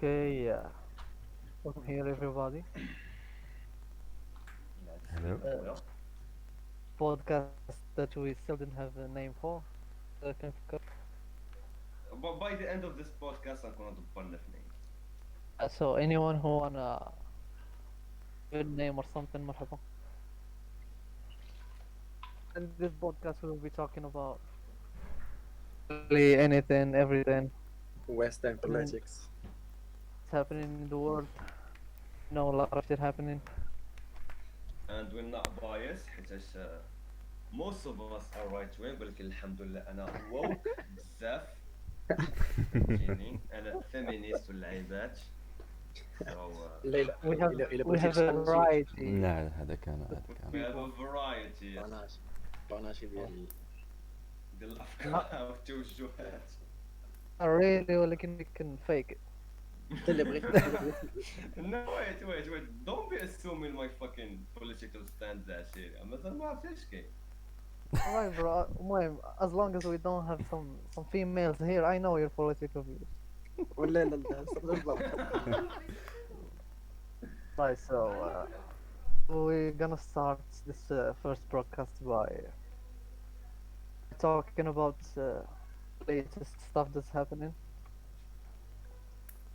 Okay, welcome here, everybody. Let's see, Hello. Akhuya. Podcast that we still didn't have a name for. But by the end of this podcast, I'm gonna دبرنا في name. So anyone who wanna good name or something, مرحبا. In this podcast, we will be talking about really anything, everything, Western and politics. it's happening in the world. A lot of shit happening. And we're not biased حيتاش most of us are right wing ولكن الحمد لله أنا woke بزاف فهمتيني أنا feminist واللعيبات so لا لا We have إلا we بغيتي have a تسمعني شي variety لا هذا we كان have a variety yes. باناج باناج ديال not, الأفكار والتوجهات not really, ولكن we can fake it. انت اللي بغيتي No wait don't be assuming my fucking political stance عشيري مازال ما عرفتش كاين Alright, bro. المهم, as long as we don't have some females here, I know your political views. ولا لا لا استقدر الباب Right, so we're gonna start this first broadcast by talking about latest stuff that's happening,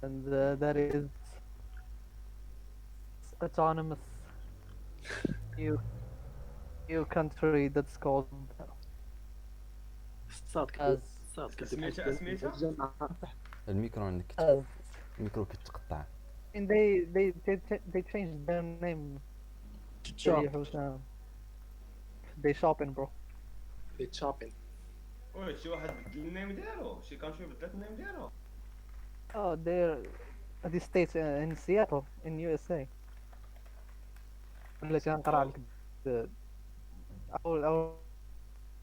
and that is autonomous new new country that's called صاد as صاد كنت سميتها الميكرو عندك as. الميكرو كتقطع And they changed their name. تشوب Husam. They shopping, bro. تشوبين وي شي واحد بدل النيم ديالو شي كانتري بدلت النيم ديالو Oh, they're the states in Seattle in USA. اللي كان قرأ لك the I will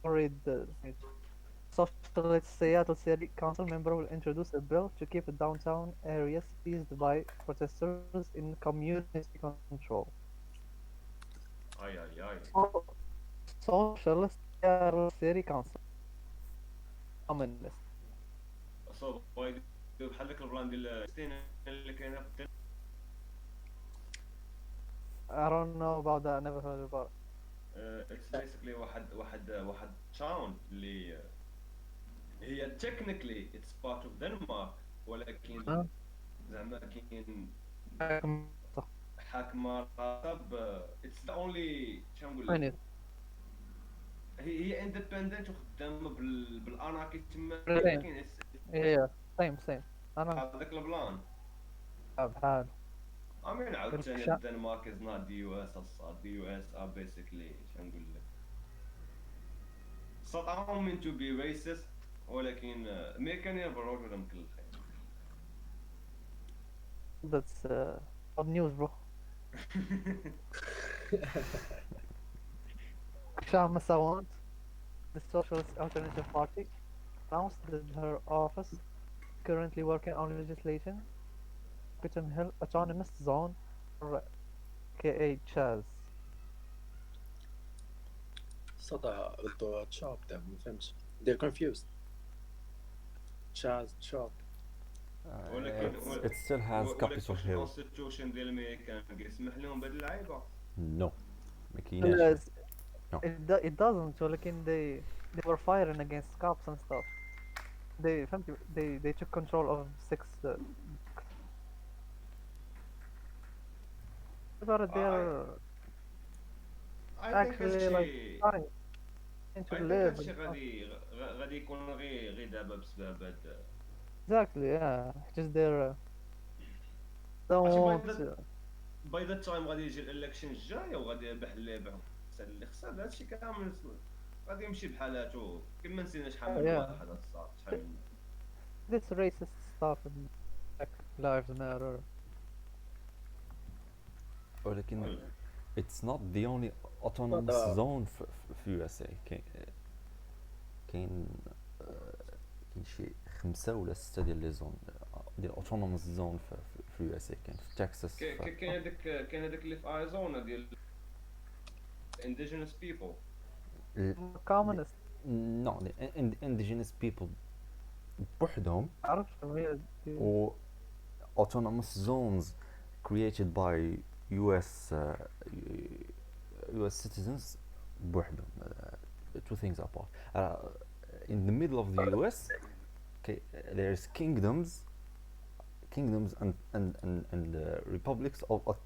read the Socialist Seattle City Council member will introduce a bill to keep the downtown area seized by protesters in community control. اي Socialist Seattle City Council. Communist. صوب باي بحال داك البلان ديال ستين اللي كاينه في الدنيا I don't know about that. I never heard about it. اتس بيسيكلي واحد تاون اللي هي تكنيكلي اتس بارت اوف دنمارك ولكن زعما كاين حاكمه راتب اتس ذا اونلي شنقول لك Communist. هي اندبندنت وخدامه بالاناركي تما Same. كاين Yeah, same. أنا هذاك البلان بحال. امين عاوتاني شا- الدنمارك از نوت دي يو اس الصاد دي يو اس ار بيسيكلي شنقول لك استطاعوا من تو بي ريسست ولكن امريكان بروج ولا مكل الخير That's odd news, bro. Shah Masawant, the Socialist Alternative Party, announced that her office is currently working on legislation, Capitol Hill Autonomous Zone, or aka Chaz. صاد غدو تشوب ده ما فهمتش they're confused Chaz chop ولكن It still has Capitol Hill. الكونستيتيوشن ديال امريكان كيسمح لهم بهاد اللعيبه No. ما كايناش. No. It doesn't, ولكن they were firing against cops and stuff. They took control of 6 about they're actually like trying to live and stuff. غادي يكون غير دابا بسبب هاد Exactly, yeah. Just they're don't عرفتي want باي ذا تايم غادي يجي الالكشن الجاي وغادي يربح اللعبه اللي خسر هادشي كامل غادي يمشي بحالاتو كما نسينا شحال من Yeah. واحد الصاد شحال من this racist stuff and Black Lives Matter. ولكن it's not the only autonomous هذا- zone في USA. كاين شي 5 ولا 6 ديال لي زون ديال autonomous zone في USA. كاين في تكساس. كاين هذاك اللي في اريزونا ديال indigenous people Communist. No, the indigenous people بوحدهم عرفت هي و autonomous zones created by US US citizens بوحدهم. Two things apart. In the middle of the US, okay, there's kingdoms and republics of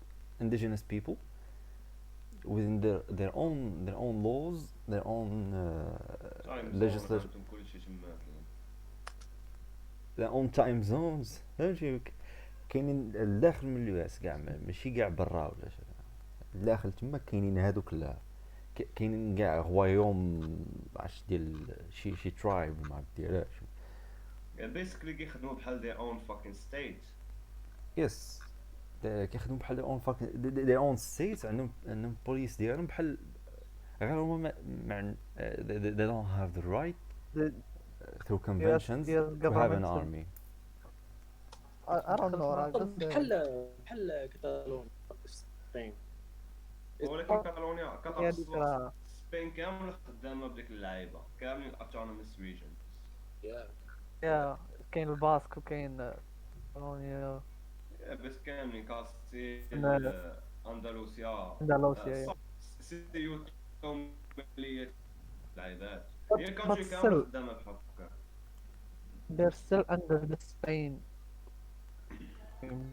indigenous people within their own laws, their own تايم زون legislation, فهمتم كل شيء تما كاين. their own time zones. فهمتي؟ كاينين الداخل من اليو اس كاع، ماشي كاع برا ولا شي. الداخل تما كاينين هادو كلها، كاينين كاع غوايوم عرفتش ديال شي ترايب وما ديرهاش. يعني بيسكلي كيخدموا بحال their own fucking state. يس، كيخدموا بحال their own states. عندهم بوليس ديالهم بحال، غير هما they don't have the right The through US conventions US to have government an should, army. I don't know. I just بحال كاتالونيا في سبين. ولكن كاتالونيا هي ديك راه سبين كامل خدامه بديك اللعيبه كاملين autonomous regions. يا يا كاين الباسك وكاين كاتالونيا بس كاملين كاستيل لا. اندلسيا اندلسيا يا. سيوتو ملية لعيبات. But, هي but كونتري كامله still خدامه بحال هكا. they're still under the Spain.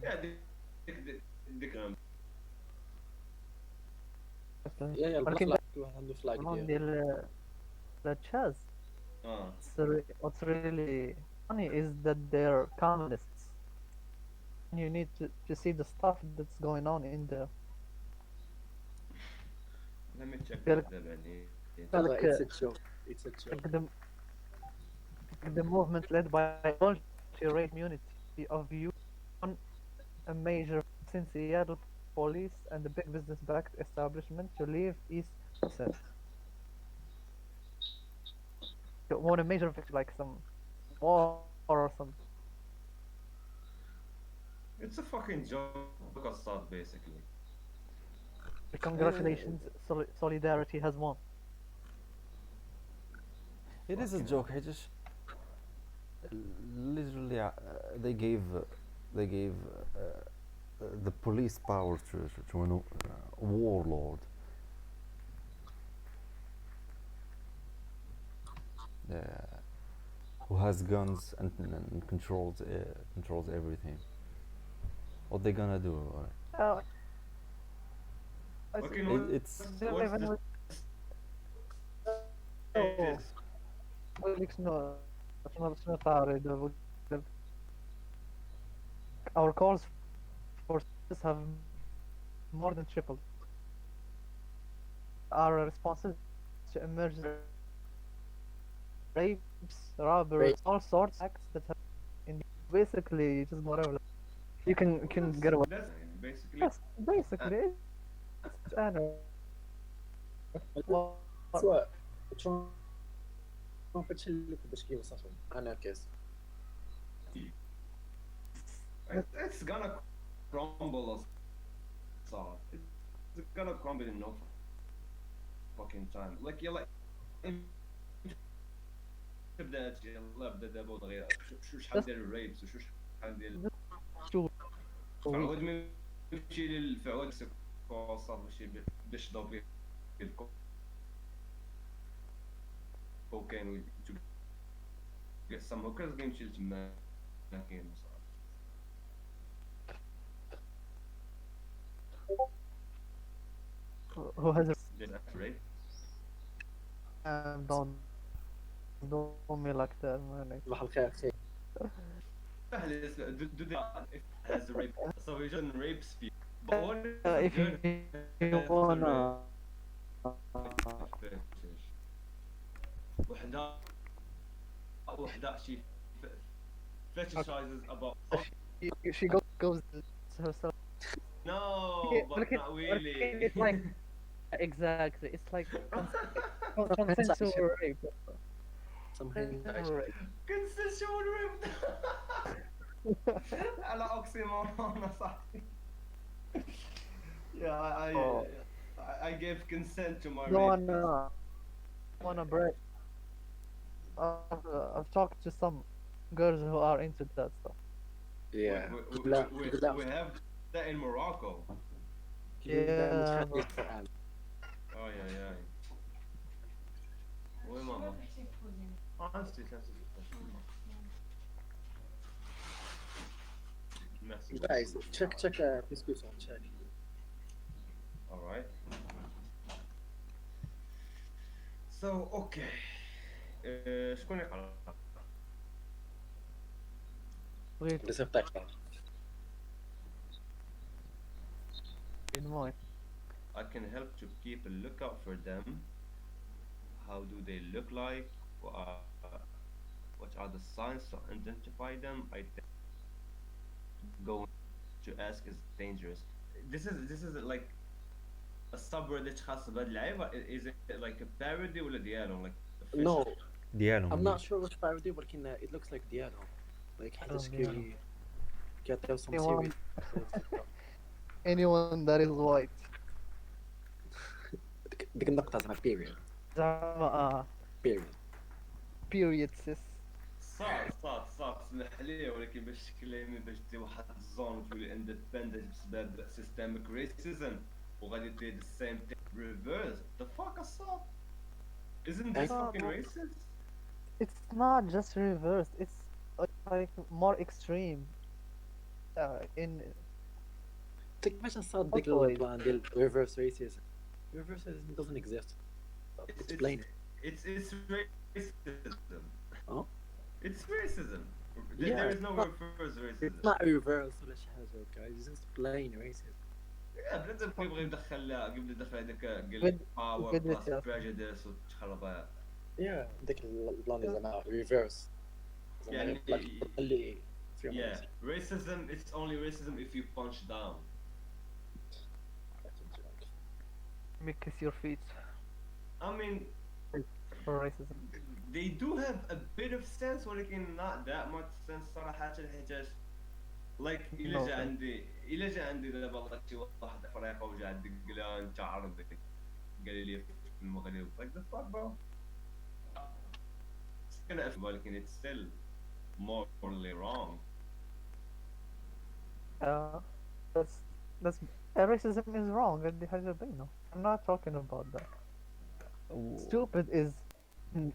يا ديك يا ولكن البلاك كل واحد عنده فلاك القانون ديالو. ديال Chaz. اه What's really funny is that they're communists. You need to see the stuff that's going on in the لا ما تشكل قالك دابا عليه. قالك اتس ا جوك اتس ا جوك. the movement led by multi-racial community of youth on a major in Seattle police and the big business-backed establishment to leave East Texas. Won a major victory like some war or some. It's a fucking joke assault basically. Congratulations, solidarity has won. It is a Fucking joke. I just literally they gave the police power to a warlord. Uh, who has guns and controls everything. What they gonna do? Uh, Okay, It's they're what's living the with status? like شنو طاري دابا. Our calls for this have more than tripled. Our responses to emergency rapes, robberies, all sorts of acts that have in basically you just whatever you can get away. That's basically Yes, basically it's anarchy. سواء ترامب هادشي اللي باش كيوصفهم اناركيست. it's gonna crumble us all. It's gonna crumble in no fucking time. Like you're like تبدا هادشي يلاه بدا دابا ودغيا شحال ديال الريبس وشحال ديال فعود ما يمشي للفعود كوصل ماشي باش ضرب فيه الكوكايين get some hookers كيمشي لتما كاين صراحه. who has a rape don't me like that man. صباح الخير اخي. do they has rape so he shouldn't rapes people but what is If good you wanna وحده she fetishizes about she goes to herself. no but Look at- not look really at- it's like exactly it's like consensual rape. Something Rape. consensual rape على oxymoron صاحبي. yeah I gave consent to my No rape. one wanna break. I've talked to some girls who are into that stuff. Yeah. We, لا we, يقول لا we have that in Morocco. يقول لا Yeah, متخانق bro. القرآن. Aïe, aïe, aïe. Oui, maman. Ah, c'est. Merci beaucoup. Guys, check description, check. All right. So, okay. شكون يقرا؟ Wait, بس افتكر. in mind. I can help to keep a lookout for them. How do they look like? What are the signs to identify them? I think going to ask is dangerous. This is like a subreddit خاص بهاد اللعيبة. Is it like a parody ولا ديالهم like No, official? I'm ديالهم. not sure which parody ولكن it looks like ديالهم. Like حيتاش Yeah. كيعطيو some Anyone, serious anyone that is white. ديك النقطة زعما period. زعما period. period sis. صاد سمح لي ولكن باش تكلمي باش دير واحد الزون وتولي اندبندنت بسبب systemic racism وغادي دير the same thing reverse the fuck صاد isn't this No, fucking no. racist? It's not just reversed. It's like more extreme. In كيفاش نصاد ديك also البلان ديال reverse racism. Reverse racism doesn't exist. It's Explain. it's racism. Oh? It's racism. Yeah, There is no but reverse it's racism. not reverse ولا شي حاجة guys. It's just plain racism. بنادم كيبغي يدخل هذاك قال with لك power with it, plus yeah. prejudice وتخربها. Yeah, ديك البلان ديال زعما reverse. زعما يعني يطلع اللي فيهم yeah, racism. racism it's only racism if you punch down. Make kiss your feet I mean for racism. they do have a bit of sense ولكن not that much sense صراحة حيتاش like No sense. إلا جا عندي دابا الله شي واحد أفريقي وجا عندك قال لي أنت عربي قال لي في المغرب like the fuck bro it's gonna ولكن it's still morally wrong. Uh, that's racism is wrong and دي حاجة باينة. I'm not talking about that. Stupid is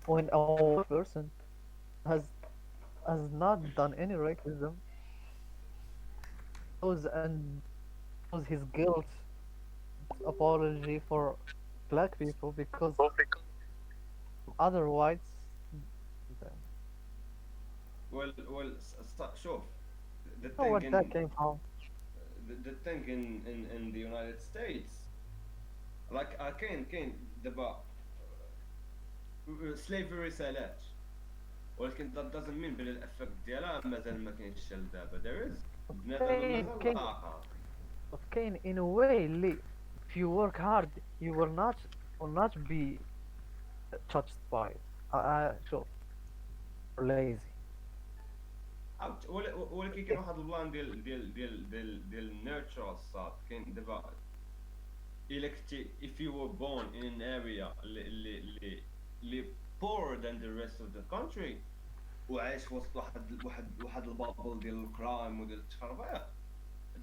when a white person has has not done any racism goes and shows his guilt apology for black people because other whites well شوف the know thing what in that came from. the thing in the United States like كاين دابا slavery سالات ولكن that doesn't mean بلي الافكت ديالها مازال ما كاينش حتى لدابا there is كاين مازال كاين لاقا. كاين in a way اللي if you work hard you will not be touched by it. شوف lazy. ولكن كاين واحد البلان ديال النيرتشر الصاد كاين دابا الا كنتي if you were born in an area اللي poorer than the rest of the country وعايش وسط واحد البابل ديال الكرايم وديال التخربيق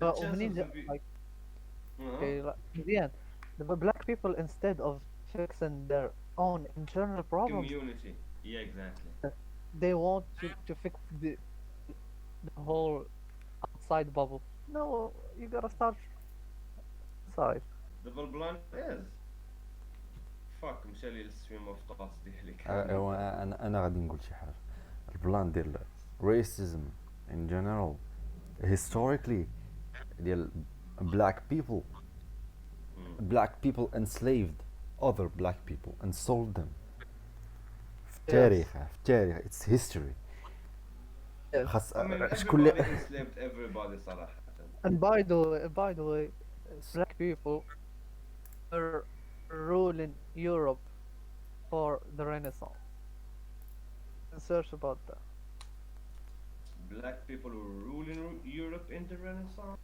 the ومنين chances جا will be like مزيان the black people instead of fixing their own internal problems community yeah exactly they want to fix the whole outside bubble. No, you gotta start inside. دابا البلان is فاك مشى لي الستريم اوف ثوتس ديالي ايوا انا غادي نقول شي حاجه. البلان ديال racism in general historically ديال black people enslaved other black people and sold them في التاريخ it's history. Yes. خاص I mean شكون everybody enslaved everybody صراحة. And by the way, black people were ruling Europe for the Renaissance. Search about that. Black people were ruling Europe in the Renaissance.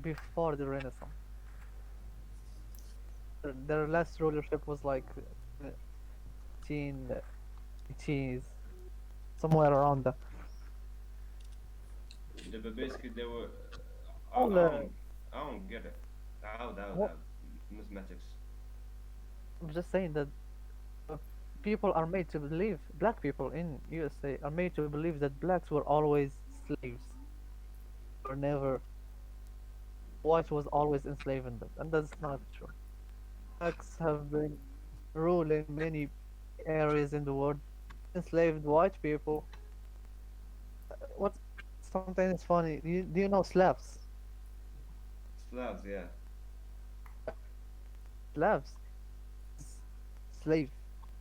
Before the Renaissance. Their last rulership was like 1880s, somewhere around that. The basically they were all I don't get it. what عاود mathematics. I'm just saying that uh, people are made to believe, black people in USA are made to believe that blacks were always slaves, or never, white was always enslaving them, and that's not true. Blacks have been ruling many areas in the world, enslaved white people. What's sometimes funny? Do you know Slavs? Slavs, yeah. Slavs is slave,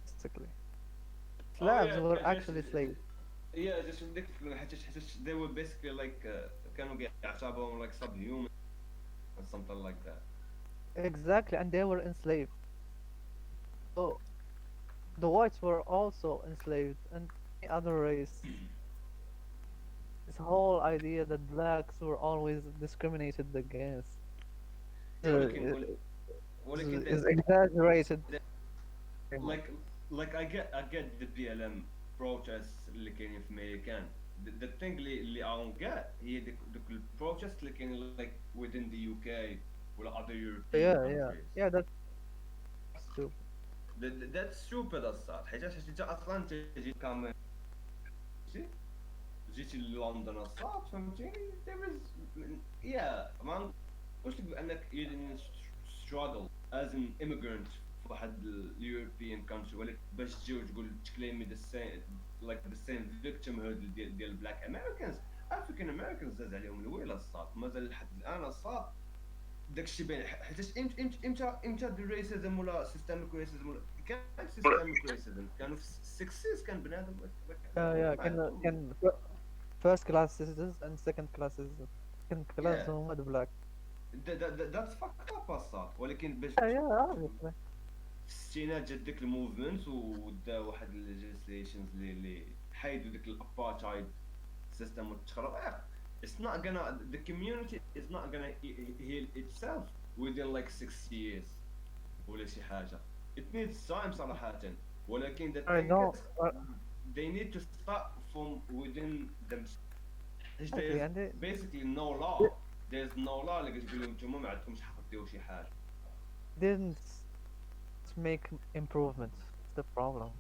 basically. Oh Slavs yeah, were just actually slaves. yeah, just ridiculous. حتى they were basically like كانوا يعتبرون like subhuman or something like that. Exactly, and they were enslaved. So the whites were also enslaved, and any other race. This whole idea that blacks were always discriminated against Yeah, uh, ولكن is exaggerated. Very much. like I get the BLM protests اللي كاينين في امريكان. The thing اللي I don't get هي دوك البروتست اللي كاينين like within the UK ولا other European Yeah, yeah, countries. yeah. That's stupid. That's stupid الصاد حيت انت اصلا تجي كاميرا جيتي للندن الصاد فهمتيني there is yeah ما نقولش لك بانك you didn't struggle as an immigrant في واحد European country ولكن باش تجي وتقول تكليمي the same like the same victimhood ديال black Americans African Americans زاد عليهم الويله الصاد مازال لحد الان الصاد داكشي باين حيت امتى الريسيزم ولا سيستميك ريسيزم ولا كان سيستميك ريسيزم كانوا في السكسيس كان بنادم Yeah, ما عندهم can first class citizens and second class citizens. Second class yeah هم the black. that's fucked up الصاد ولكن باش Yeah, yeah, obviously. في الستينات جات ديك الموفمنت ودا واحد الليجيسليشنز اللي حيدوا ديك الابارتايد سيستم والتخربيق it's not gonna the community is not gonna heal itself within like 6 years ولا شي حاجة it needs time صراحة ولكن the I thing know is they need to start from within themselves exactly, there's and basically no law they there's no law اللي كتقول لهم نتوما ما عندكمش حق ديروا شي حاجة didn't make improvements. That's the problem.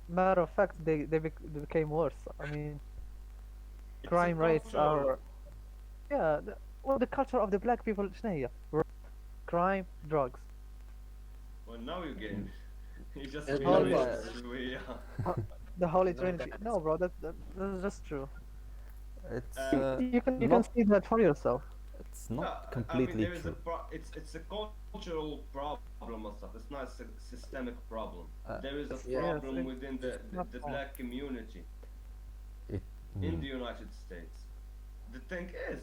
Matter of fact, they became worse. I mean, it's a crime rates cultural are yeah. Well, the culture of the black people شنو هي؟ Crime, drugs. well now you're getting you just And Oh realized yeah, drugs. شوية the Holy No Trinity. bans. No, bro, that's just true. It's um You can not see that for yourself. it's no, not I mean completely there is a true. it's a cultural problem or stuff. It's not a systemic problem. Uh, There is a Yeah. Yes, problem within it's not the wrong. black community it in mm, the United States. The thing is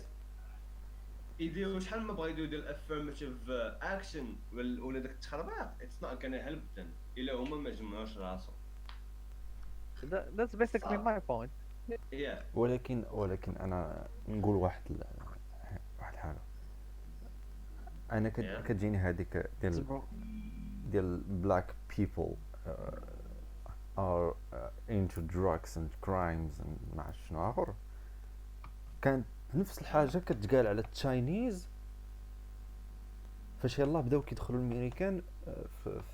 يديروا شحال ما بغا يديروا affirmative action ولا داك التخربيق it's not gonna help them إلا هما ما جمعوش راسهم. That's basically صح my point. yeah ولكن انا نقول واحد الحاجه. انا yeah كتجيني هذيك Yes, ديال bro. black people are into drugs and crimes and ما عرفت شنو اخر. كانت نفس الحاجه كتقال على التشاينيز فاش يلاه بداو كيدخلوا الامريكان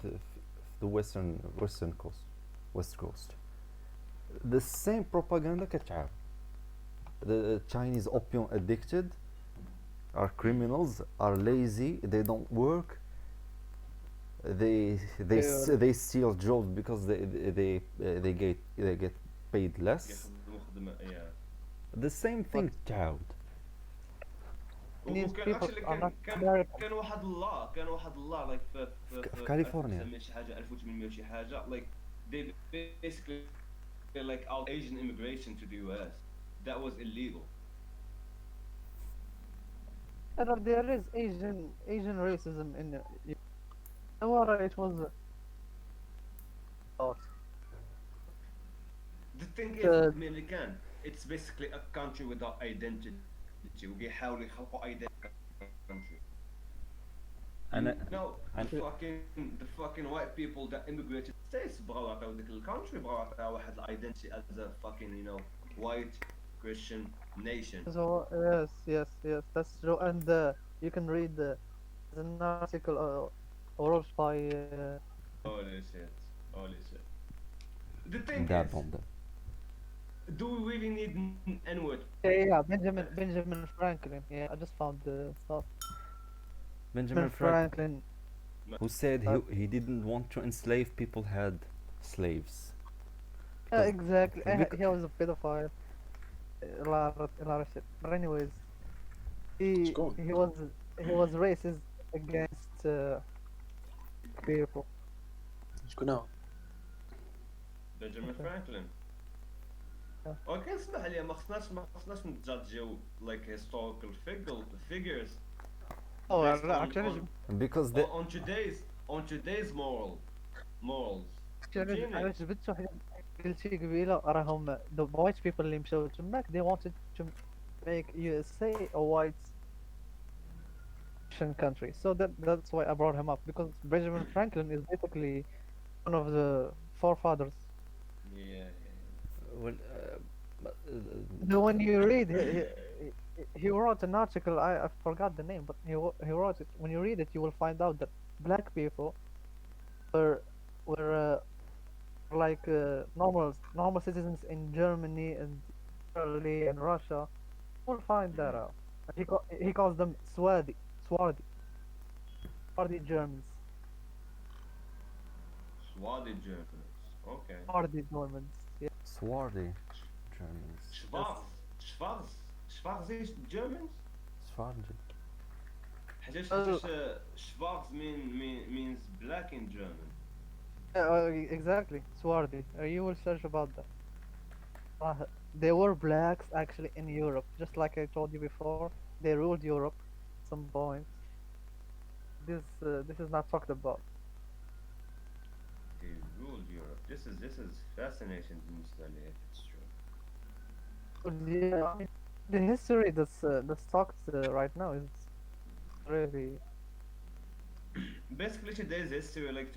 في the western coast west coast the same propaganda كتعاود. The Chinese opium addicted are criminals, are lazy, they don't work, Yeah, they steal jobs because they get paid less. يخدموا خدمة yeah The same but thing تعاود. Chinese وكان people اكشلي are not كان American. كان واحد الله لايك في في كاليفورنيا 1900 شي حاجه 1800 شي حاجه like they basically like out Asian immigration to the US that was illegal There is Asian racism in what it was thought. the thing is The American it's basically a country without identity ويحاولوا يخلقوا identity country انا no the the fucking white people that immigrated to the States بغاو يعطيو ديك الكونتري بغاو يعطيو واحد الايدنتي as a fucking you know white Christian nation. So yes, yes, yes, that's true. And you can read there's an article wrote by Holy shit. Holy shit. The thing Dab is, on them. do we really need N-word yeah, comments? Benjamin Franklin. Yeah, I just found the stuff. Benjamin Benjamin Franklin, Franklin. who said Uh, he didn't want to enslave people had slaves yeah, because exactly. because He was a pedophile. A lot of shit. But anyways, he شكون؟ he was he was racist against people. شكون هو؟ Benjamin Okay. Franklin. Yeah. اوكي اسمح لي ما خصناش نجادجيو like historical figures Oh, based لا on actually because the on today's morals أنا فهمتيني. جبت واحد قلت شي قبيلة راهم the white people اللي مشاو تماك they wanted to make USA a white Asian country so that's why I brought him up because Benjamin Franklin is basically one of the forefathers. Yeah. well, When you read he wrote an article I forgot the name but he wrote it when you read it you will find out that black people were were like normal citizens in Germany and Italy and Russia. We'll find that Mhm. out. He calls them Swardi Germans, Swadi Germans. Okay. Swardi Germans. Yeah. swarthy Germans. Yes. Schwarz Germans. Swarthy. Well, Schwarz means black in German. exactly. Swardi. You will search about that. They were blacks actually in Europe, just like I told you before. They ruled Europe at some point. This is not talked about. They ruled Europe. This is fascinating بالنسبة لي if it's true. But yeah, I mean, the history that's talked right now is really Basically today's history like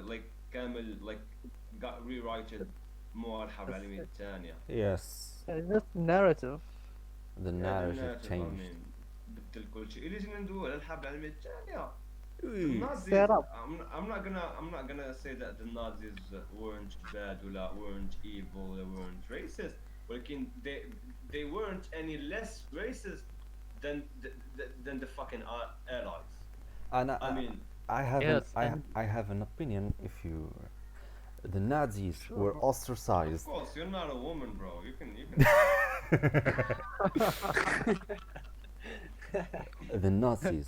like كامل like got rewritten مو الحرب it's, العالمية الثانية. Yes, it's just narrative. the Yeah, the narrative narrative I changed. mean بدل كل شيء. اللي جينا ندور على الحرب العالمية الثانية. The Ui. Nazis. Set up. I'm not gonna say that the Nazis weren't bad ولا weren't evil or weren't racist. ولكن they weren't any less racist than the fucking allies. And I mean, I have Yes, and I have an opinion. If you, the Nazis sure, were bro. of ostracized. course you're not a woman, bro. You can. The Nazis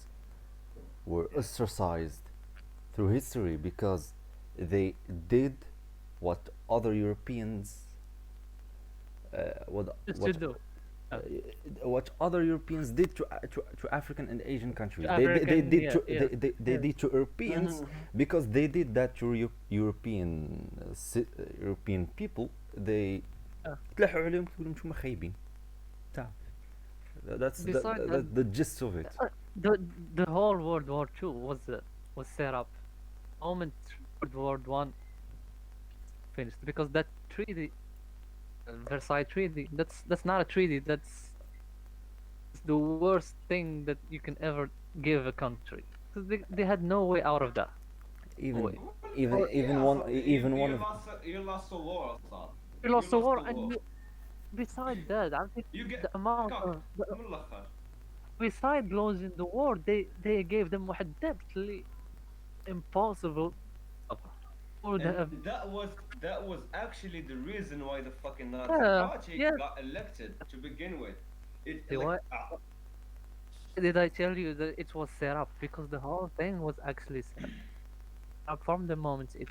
were ostracized through history because they did what other Europeans, Just to do. uh, what other Europeans did to African and Asian countries. To They African, did yeah, to yes, they yes. did to Europeans because they did that to European European people. They Yeah. تلحوا عليهم تقول لهم نتوما خايبين. تعرف. That's Besides that, the gist of it. the the whole World War Two was set up. Moment World War One finished because that treaty, Versailles Treaty, that's not a treaty. It's the worst thing that you can ever give a country. Because they had no way out of that. Even Wait. even yeah, one so even one of you lost a war, son. We lost the war, the and war. beside that, I think You get the amount cocked. of من الآخر. beside losing the war, they gave them واحد debt اللي impossible. Would have And that was actually the reason why the fucking Nazi yeah, Party yeah. got elected to begin with. It See like what? Did I tell you that it was set up? Because the whole thing was actually set up from the moment it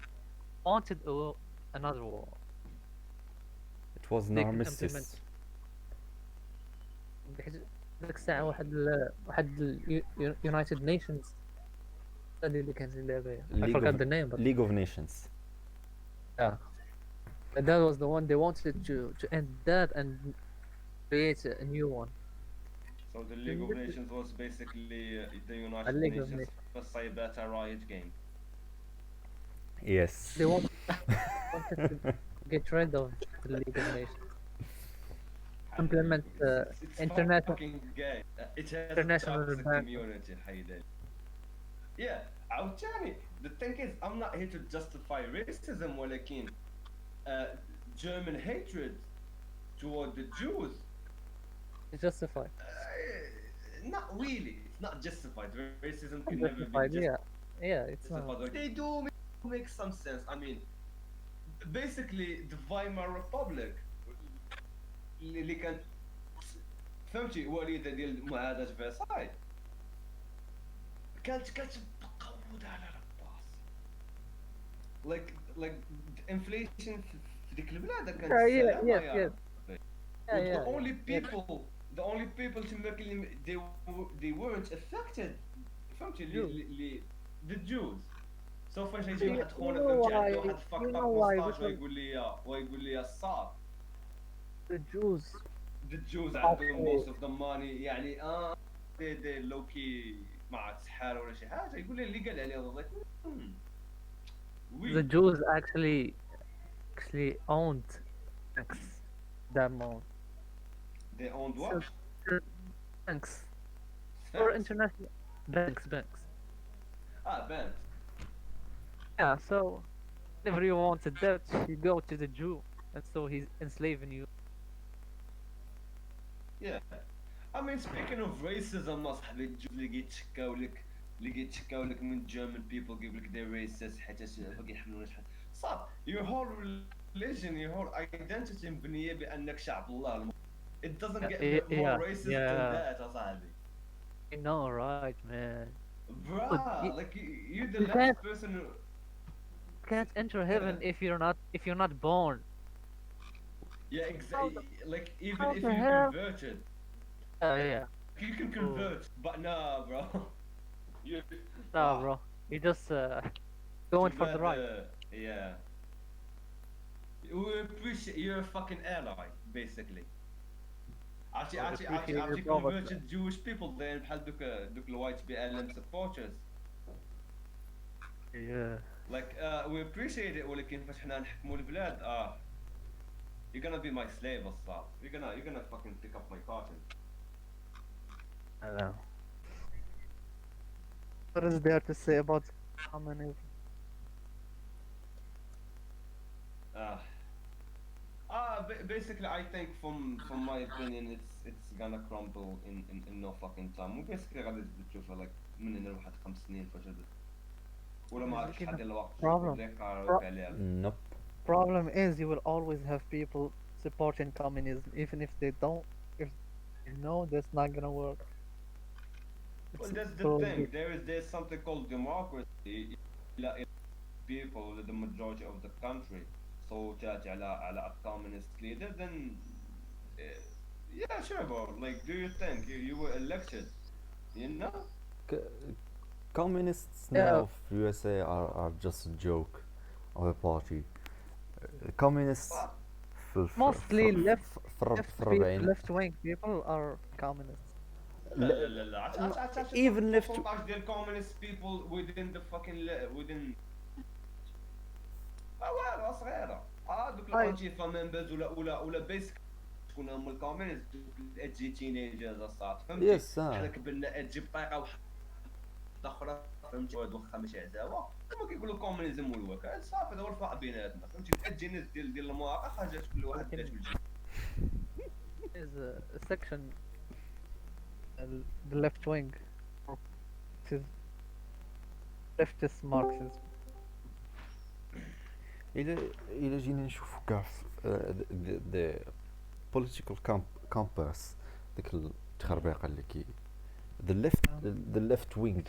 wanted another war. it was an They can implement armistice. بحيث ذاك الساعة واحد United Nations هذه اللي كانت دابا I League forgot of the name but League of Nations. yeah. And that was the one they wanted to end that and create a new one. So the League of Nations was basically the A United League of Nations Cyber Riot game. Yes. They wanted to get rid of the League of Nations. implement حبيبي it's international fucking gay. It has a international toxic ban. community حيدي. Yeah, عاوتاني the thing is I'm not here to justify racism ولكن uh, German hatred toward the Jews. Justified. Not really. It's not justified. Racism can never be Unjustified. Yeah, yeah. It's justified. not. They do make some sense. I mean, basically the Weimar Republic اللي كانت فهمتي وليدة ديال معاهدة فرساي كانت مقودة على الباص. like the inflation في ديك البلاد كانت Yeah, yeah, السلامة yes, يا yes. ربي. Yeah, the yeah, only yeah. people the only people تما they weren't affected فهمتي Jews. اللي the Jews. سو فاش يجي You, واحد you خونا know فهمتي عنده why? واحد فاك You اب know why? مستاج Because ويقول لي الصاد the Jews the Jews عندهم actually, most of the money يعني دي لو كي ما عرفت شحال ولا شي حاجه يقول لي اللي قال عليه والله the وي Jews actually owned banks that amount. they owned So what banks or Facts. international banks. banks Yeah. So whenever you want a debt, you go to the Jew, and so he's enslaving you. yeah I mean speaking of racism اصاحبي الجوز اللي يتشكاو لك من German people يقول لك they're racist حيت باقي يحملونا شحال صاد your whole religion your whole identity مبنيه بانك شعب الله it doesn't get Yeah, more yeah, racist than yeah. that اصاحبي I know, right, man? But bruh like you're the you last person who can't enter heaven if you're not born. yeah How exactly like even how if the you hell? converted Yeah. you can convert but nah bro you No, bro. You're just going too for the bad, ride. yeah we appreciate you're a fucking ally basically عرفتي I عرفتي appreciate your عرفتي brother. converted Jewish people then بحال دوك الوايت BLM supporters Yeah. like we appreciate it ولكن فاش حنا نحكموا البلاد you're gonna be my slave الصاد you're gonna fucking pick up my cotton I know. What is there to say about communism? uh, basically I think from my opinion it's gonna crumble in no fucking time وباسكلي غادي تبدا تشوفها like من هنا لواحد 5 سنين فاش غادي ولا ما عرفتش شحال ديال الوقت Problem. ديكاروك عليها nope. Problem is you will always have people supporting communism, even if they don't. If you know that's not gonna work. well It's that's the so thing big. there's something called democracy إلا people the majority of the country صوتات على a communist leader then yeah sure bro like do you think you were elected you know C- communists Yeah. now of USA are just a joke of a party. Communists Fuck. Mostly في left wing people are communists. لا لا لا لا عرفت even left percentage ديال communist people within the fucking within والو صغيره دوك الانتيفا ممبرز ولا بيسك شكون هما الكومينست دوك الاجي تينيجرز الصاد فهمتي Yes, حنا كبرنا اجي بطريقه واحده اخرى فهمتي واخا ماشي عداوه هما كيقولوا كومينيزم والوكال صافي هذا هو الفرق بيناتنا فهمتي الاجي ناس ديال المواقع خرجت كل واحد بدات بالجي There's a section the left wing is leftist Marxism. إلا جينا نشوفو كاع the political compass ديك التخربيقة اللي كي the left wing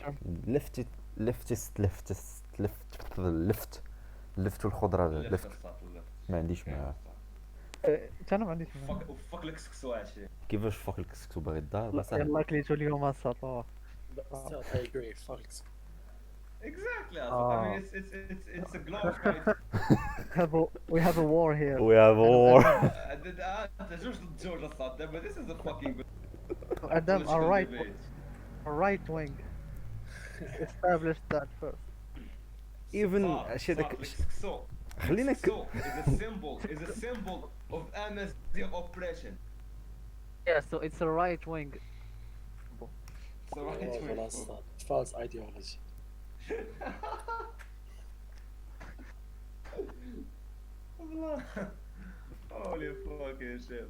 left والخضرة left ما عنديش معاه انا ما عنديش مانع. وفك لك سكسو هادشي كيفاش فوق الكسكسو باغي الدار بس يلا كليتو اليوم السطوة. Still, I agree. Fuck. exactly I mean it's a glorified We have a war here. we have a war انت جوج ضد جوج الصاد دابا this is a fucking good Adam, political our debate. right wing established that first. even صاد اشي داك like سكسو خلينا سكسو is a symbol of Amazigh oppression Yeah, so it's a right wing. So right wing فوالا football. الصاد false ideology. والله هولي فاكين شيت.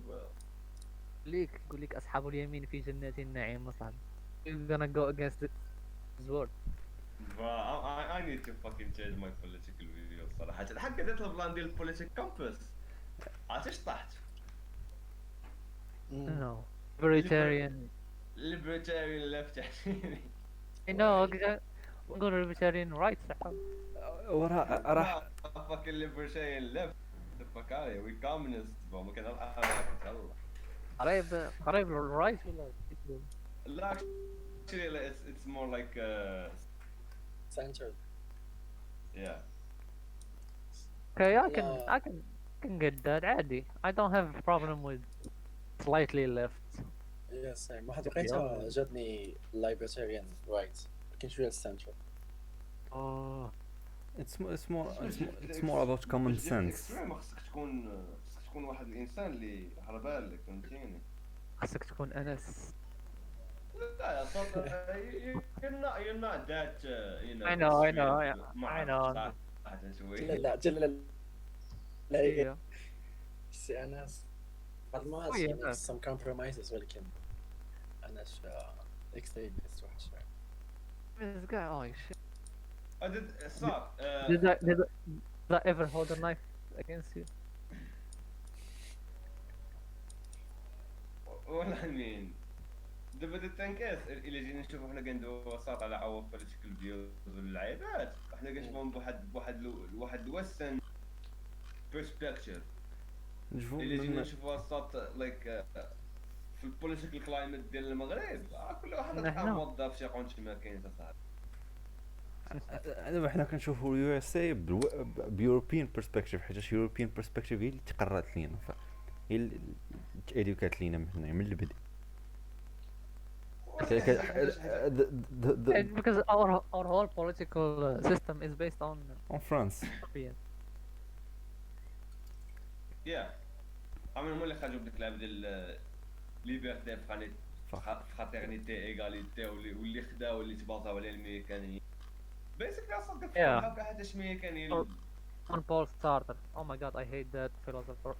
يقول لك أصحاب اليمين في جنات النعيم صاحبي. You're gonna go against this word. I need to fucking change my political view الصراحة. حق قلت البلان ديال البوليتيك كومباس عرفتش طحت. No. Liber- Libertarian. libertarian left يعني. I know. نقول libertarian right صح. وراه راح ما fucking libertarian left. The fuck out of here. We communists bro. ما كان الله. قريب right ولا؟ لا actually it's more like Centered. yeah. Okay, I لا can get that عادي. I don't have a problem with slightly left. يس واحد be الوقيته honest. جاتني libertarian right كاين شويه central. Oh. it's more about common sense. ما خصك تكون واحد الانسان اللي هربان لك فهمتيني. خاصك تكون أنس. لا يا صوت you're not that you know I know, extreme. ما I أعرف know. صراحة شوي. لا لا Yeah. سي انس بعض المرات وي، يعني أنس. some compromises ولكن انا extremist واحد شويه. This guy, oh shit. صار Did I ever hold a knife against you? well I mean دابا التنكاس الا جينا نشوفو حنا كندويو وسط على our political views واللعيبات حنا كنشوفهم بواحد الويسترن perspective. نشوفوا الا جينا من نشوفو وسط لايك في البوليتيكال كلايمت ديال المغرب كل واحد نحن. تلقاه موظف شي قونش ما كاين صاحبي. دابا حنا كنشوفوا اليو اس اي بيوروبيان برسبكتيف، حيت يوروبيان برسبكتيف هي اللي تقرات لينا، هي اللي تاديوكات لينا من البدء. And because our whole political system is based on اون فرانس European. يا عمرهم هما اللي خرجوا بديك اللعبه ديال ليبرتي فraternité ايغاليتي واللي خداو واللي تباطاو على الميكانيين بيسكلي اصلا كتفكر هكا حتى اش ميكانيين On Paul Sartre. Oh my god, I hate that philosopher.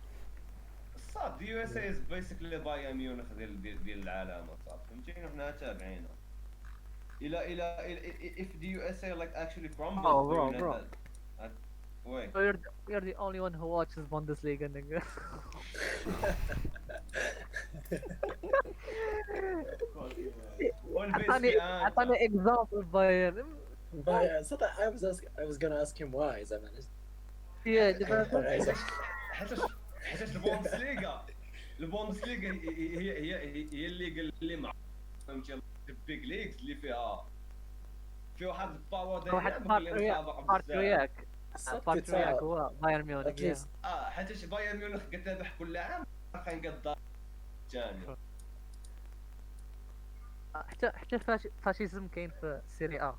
صاد دي يو اس اي از بيسكلي بايرن ميونخ ديال العالم صاد فهمتيني حنا تابعينها الى if the USA like actually crumbles Oh, bro, during bro. that wait You're the only one who watches Bundesliga, nigga. well أعطاني basically example بايرن. I was gonna ask him why زعما Yeah, حيت البوندسليغا هي الليغا اللي مع فهمتي البيج ليغز اللي فيها واحد الباور واحد داير بارترياك هو بايرن ميونخ. at least حيت بايرن ميونخ كتربح كل عام كنقاد الثاني حتى فاشيزم كاين في سيري ا.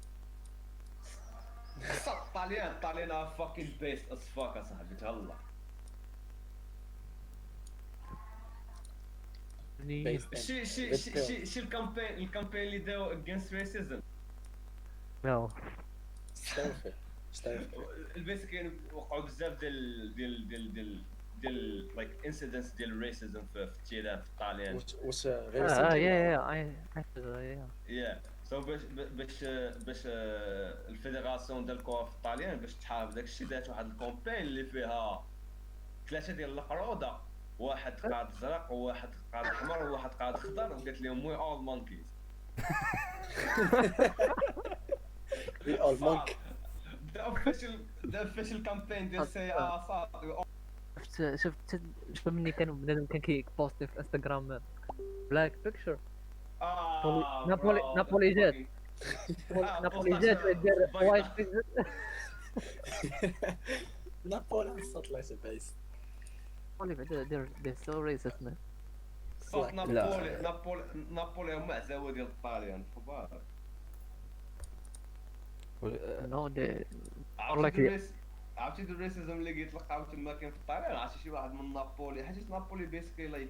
الطاليان فاكين بيست اس فاك اصاحبي تهلا based شي الكامبين اللي داو against racism نو استغفر البيس كاين وقعوا بزاف ديال لايك انسيدنتس ديال الريسيزم في التيران في الطاليان واش يا يا سو باش الفيدراسيون ديال الكره في الطاليان باش تحارب داكشي دارت واحد الكومبين اللي فيها 3 ديال القروده، واحد قاد زرق وواحد قاد احمر وواحد قاد خضر وقالت لهم وي اول مونكيز. we all monk the official campaign ديال سي صاد. شفت مني كان بنادم كان كيبوستي في انستغرام بلاك بيكتشر نابولي جات دير وايت بيكتشر. نابولي صوت لا سبيس نابولي بعدا they're so racist man. صوت نابولي هما عزاوه ديال الطاليان كبار. No they عرفتي الريسيزم اللي كيتلقاو تما كاين في الطاليان. عرفتي شي واحد من نابولي حيت نابولي بيسكلي لايك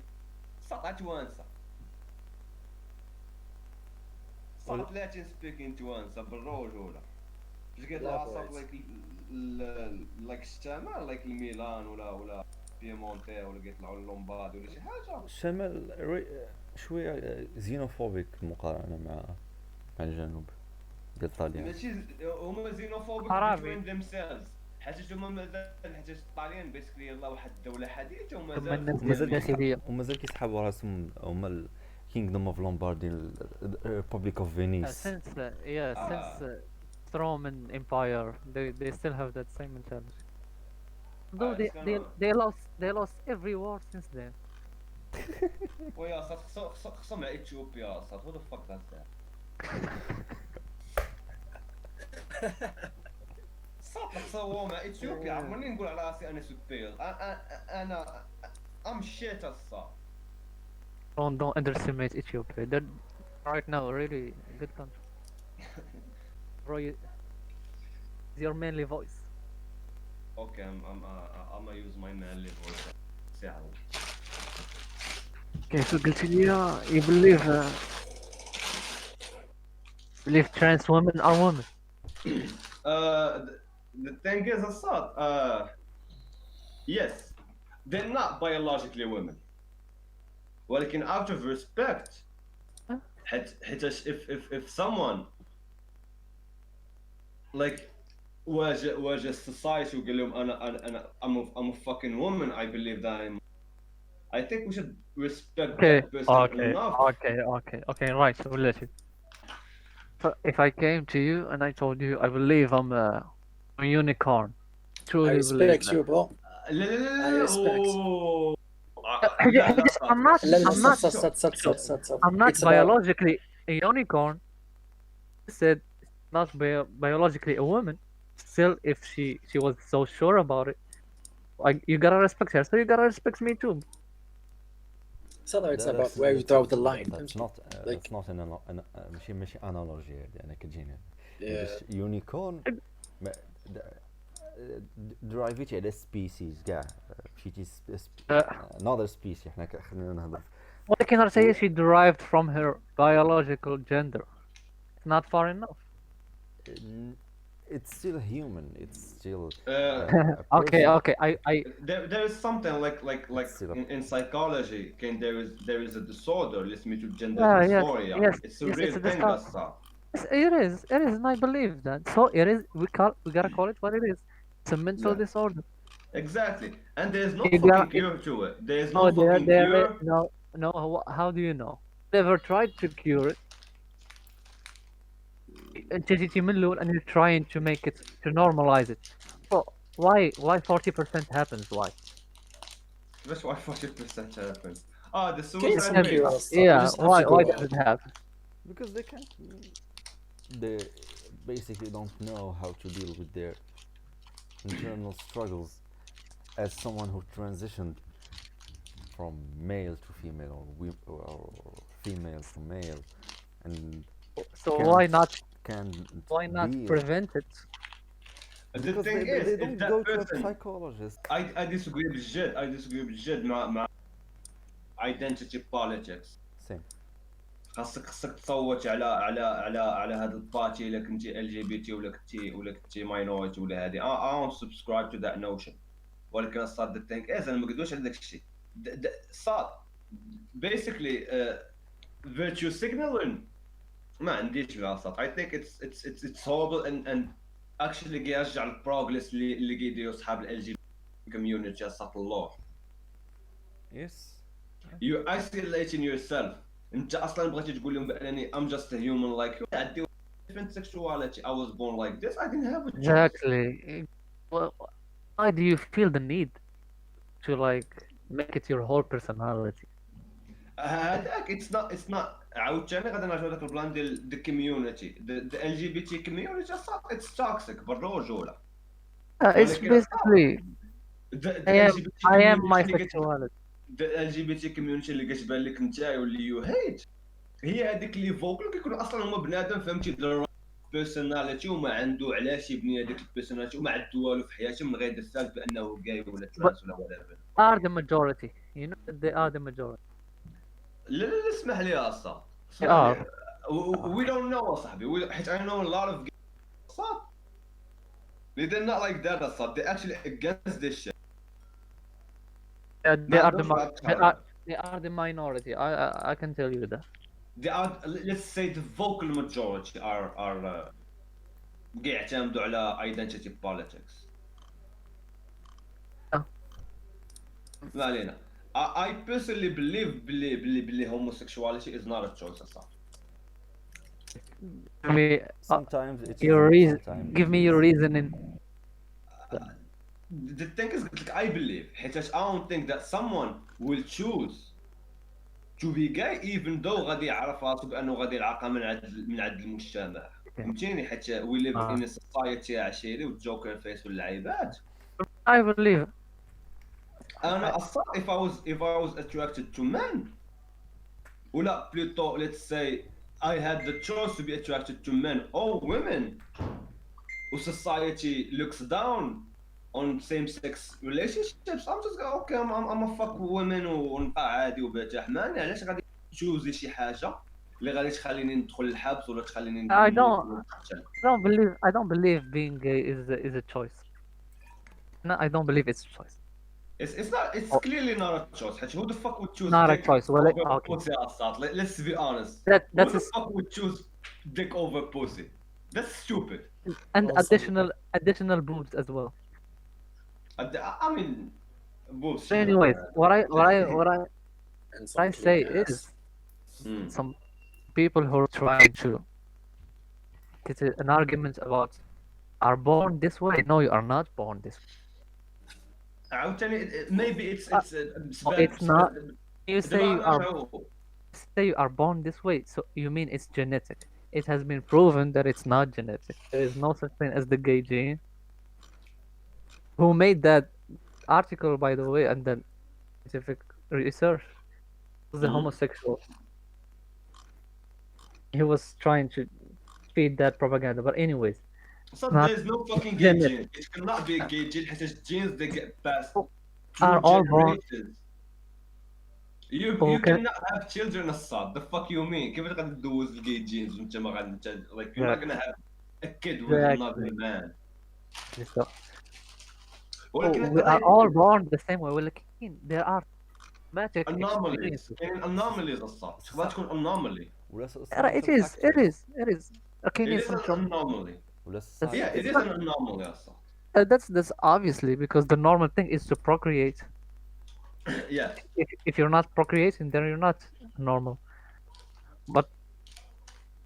سطعت وانسه صارت لاتين سبيكينج تو انسا بالرجوله باش قالت لها صاب Elaborate. لايك الشمال لايك الميلان ولا بيمونتي ولا قالت له اللومبارد ولا شي حاجه. الشمال شويه زينوفوبيك مقارنه مع الجنوب ديال طاليان. ماشي هما زينوفوبيك عربي. بين themselves حيت هما مازال حيت الطاليان بيسكلي يلاه واحد الدوله حديثه ثم ومازال الناس فوق ديال أمريكا. الداخليه. ومازال كيسحبوا راسهم هما الكينغدوم اوف لومباردي ريبوبليك اوف فينيس. since Roman Empire, they still have that same mentality. Though It's gonna they lost every war since then. ويا صات خصهم مع اثيوبيا صات هو ذا فاك ذات صات خصهم مع اثيوبيا. عمرني نقول على راسي انا سوبير انا ام شيت الصاد. Don't underestimate Ethiopia. They're right now really a good country. Bro, it's your manly voice. اوكي I'm gonna use my manly voice ساعه. كيف قلت لي you believe trans women are women. The thing is الصاد yes they're not biologically women ولكن out of respect حيت if someone like واجه society وقال لهم انا I'm a fucking woman I believe that I think we should respect that person enough. Okay, right. So let you. If I came to you and I told you I believe I'm a unicorn, I truly believe respect that. you, bro. لا لا لا I لا respect. I'm not. لا لا I'm not. صت. I'm not It's about biologically a unicorn. You said not biologically a woman. Still, if she was so sure about it, you gotta respect her. So you gotta respect me too. it's about where you draw the line. That's not Like- that's not ماشي analogy هادي انا كتجيني Yeah. just unicorn درايفيتي على سبيسيز كاع مشيتي another species حنا خلينا نهضر ولكن راه هي she derived from her biological gender. It's not far enough. it's still human, it's still Okay. there is something like Still a- in psychology can there is a disorder سميتو gender Yes, dysphoria. yes, It's a yes, real it's a thing disorder. الصاد. Yes, it is, and I believe that. So it is. We gotta call it what it is. It's a mental Yeah. disorder. Exactly, and there's no You fucking gotta- cure to it. There's no No, fucking cure. no. How do you know? Never tried to cure it. انت جيتي من الاول and you're trying to make it to normalize it. So why 40% happens? Why? That's why 40% happens. The Can suicide you rate. cure us? Yeah. You just have to go Why back. does it happen? because they basically don't know how to deal with their internal struggles as someone who transitioned from male to female or female to male and So Can't why not be prevent it? The because thing they is, if don't that go to a person, psychologist. I disagree بالجد مع identity politics. Same. خاصك تصوت على هذا البارتي الا كنتي ال جي بي تي ولا كنتي ماينورتي ولا هذه. I don't subscribe to that notion. ولكن الصاد the thing is انا ما قدوش على داك الشيء. صاد basically virtue signaling ما عنديش بها صاد. I think it's horrible and actually كيرجع البروجريس اللي كيديروا اصحاب ال جي بي community صاد الله. Yes. You're isolating yourself. انت اصلا بغيتي تقول لهم بانني I'm just a human like you. عندي different sexuality. I was born like this. I didn't have a choice. Exactly. Well, why do you feel the need to like make it your whole personality? هذاك it's not عاوتاني غادي نرجعو لك البلان ديال the community the LGBT community صح it's toxic بالرجوله. It's ولكن basically the I am LGBT I am my community اللي sexuality. the LGBT community اللي كتبان لك انت واللي you hate هي هذيك اللي فوكل كيكونوا اصلا هما بنادم فهمتي بيرسوناليتي وما عنده علاش يبني هذيك البيرسوناليتي وما عنده والو في حياته من غير السالف بانه جاي ولا ترانس ولا whatever. Are the majority. You know that they are the majority. لا اسمح لي اصلا. They are. we don't know صاحبي حيت I know a lot of صاد they're not like that صاد they're actually against this shit They ما are the عندهمش mi- بعد شهادة they are the minority. I can tell you that. they are let's say the vocal majority are يعتمدوا على identity politics Yeah. ما علينا I personally believe بلي homosexuality is not a choice صح Give me sometimes it your isn't, reason. sometimes Give it me your is. reasoning. the thing is like I believe حيت I don't think that someone will choose to be gay even though غادي يعرف راسو بانه غادي يلعقها من عند المجتمع فهمتيني حيت we live in a society عشيري والجوكر فيس واللعيبات I believe. انا اصلا if I was attracted to men ولا plutôt let's say I had the choice to be attracted to men or women society looks down on same-sex relationships I'm just go okay I'm a fuck women ونبقى عادي وبرتاح ماني علاش غادي تشوزي شي حاجه اللي غادي تخليني ندخل الحبس ولا تخليني I نموت don't. ولا نقتل. I don't believe being gay is a choice. No, I don't believe it's a choice. It's not it's Oh. clearly not a choice who the fuck would choose Not a dick choice. Well, over okay. pussy outside let's be honest That's who the fuck would choose dick over pussy that's stupid and Also- additional boobs as well. I mean bullshit So anyways, what and I some say clean ass. is Mm. some people who are trying to get an argument about are born this way. No, you are not born this way. عاوتاني maybe it's It's not. You say you دابا are أنا say you are born this way, so you mean it's genetic. It has been proven that it's not genetic. There is no such thing as the gay gene. Who made that article, by the way, and then scientific research was the Mhm. homosexual. He was trying to feed that propaganda. But anyways, So not there's no fucking gay genetic. gene. It cannot be a gay gene. It's genes that get passed Are through all born. generations. You Okay. cannot have children aside. The fuck you mean? كيف غادي تدوز الجي جينز وانت ما غادي like you're not gonna have a kid with another Exactly. man. So, ولكن we are all born the same way. ولكن there are traumatic anomalies. experiences. كاين anomalies الصاد. تقدر تكون anomaly. ولا It is. It is. It is. Okay, It is some an anomaly. ولا Yeah, it It's is not- an anomaly الصاد. that's obviously because the normal thing is to procreate. Yeah. If you're not procreating, then you're not normal. But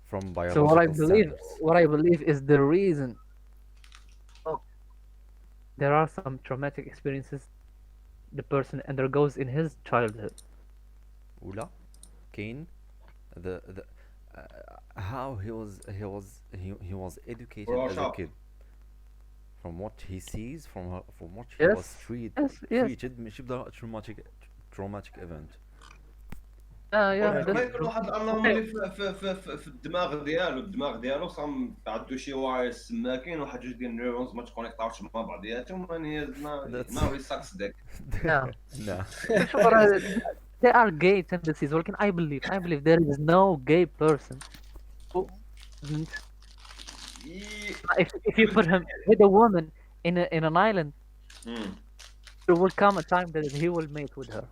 from so biological standards. what I believe is the reason. Oh, there are some traumatic experiences the person undergoes in his childhood. ولا كاين the how he was educated Brought as a up. kid from what he sees from what he Yes, was yes. treated ماشي بدا traumatic event. Yeah, ما that's يكون واحد الانومالي في الدماغ ديالو صام عنده شي واعي سماكين وواحد جوج ديال النيورونز ما تكونيكطاوش مع بعضياتهم ما ريساكس ديك yeah. No. Sure, there are gay tendencies. Well, I believe there is no gay person who isn't. If you put him with a woman in an island, there will come a time that he will mate with her.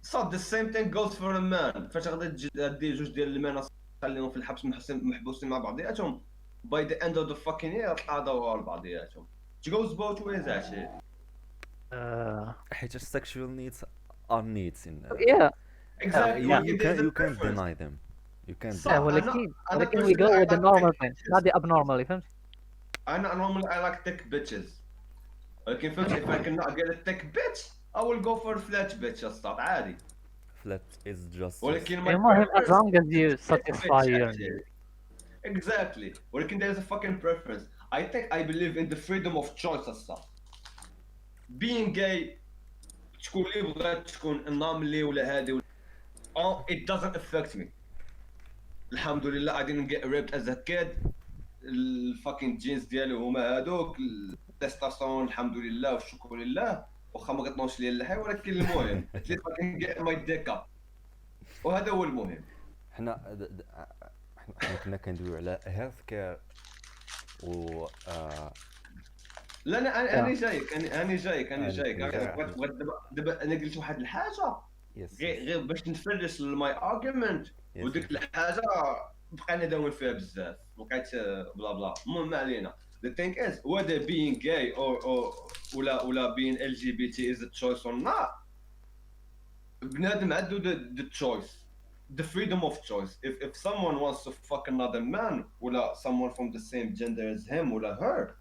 صاد the same thing goes for a man فاش غادي تجي جوج ديال المانا خليهم في الحبس محبوسين مع بعضياتهم by the end of the fucking year طلعوا دوروا لبعضياتهم it goes both ways actually حيت sexual needs are needs in Yeah, exactly you can't deny them. You can't So- yeah. deny ولكن we go with the normal thing, not the abnormal. فهمت؟ انا normally I like thick bitches ولكن فهمت if I cannot get a thick bitch I will go for a flat bitch الصاد عادي flat is just ولكن my المهم as preference long as you is thick satisfy bitch, your actually. needs. Exactly ولكن there is a fucking preference I believe in the freedom of choice الصاد being gay تكون اللي بغات تكون anomaly ولا هادي it doesn't affect me الحمد لله I didn't get raped as a kid الفاكين جينز ديالي هما هادوك التستوستيرون الحمد لله والشكر لله واخا ما قطنوش لي اللحيه ولكن المهم فاكين get my dick up وهذا هو المهم حنا حنا كنا كندويو على هيلث كير و لا انا Yeah. جايك، انا جايك، انا انت جايك. جاي بغيت احنا. دابا انا قلت واحد الحاجه يس يس غير باش نفرس ماي ارجيومنت، يس وديك يس الحاجه بقينا داون فيها بزاف، بقيت بلا بلا. المهم ما علينا. The thing is whether being gay or ولا being LGBT is a choice or not. بنادم عنده the choice, the freedom of choice. If someone wants to fuck another man ولا someone from the same gender as him ولا her,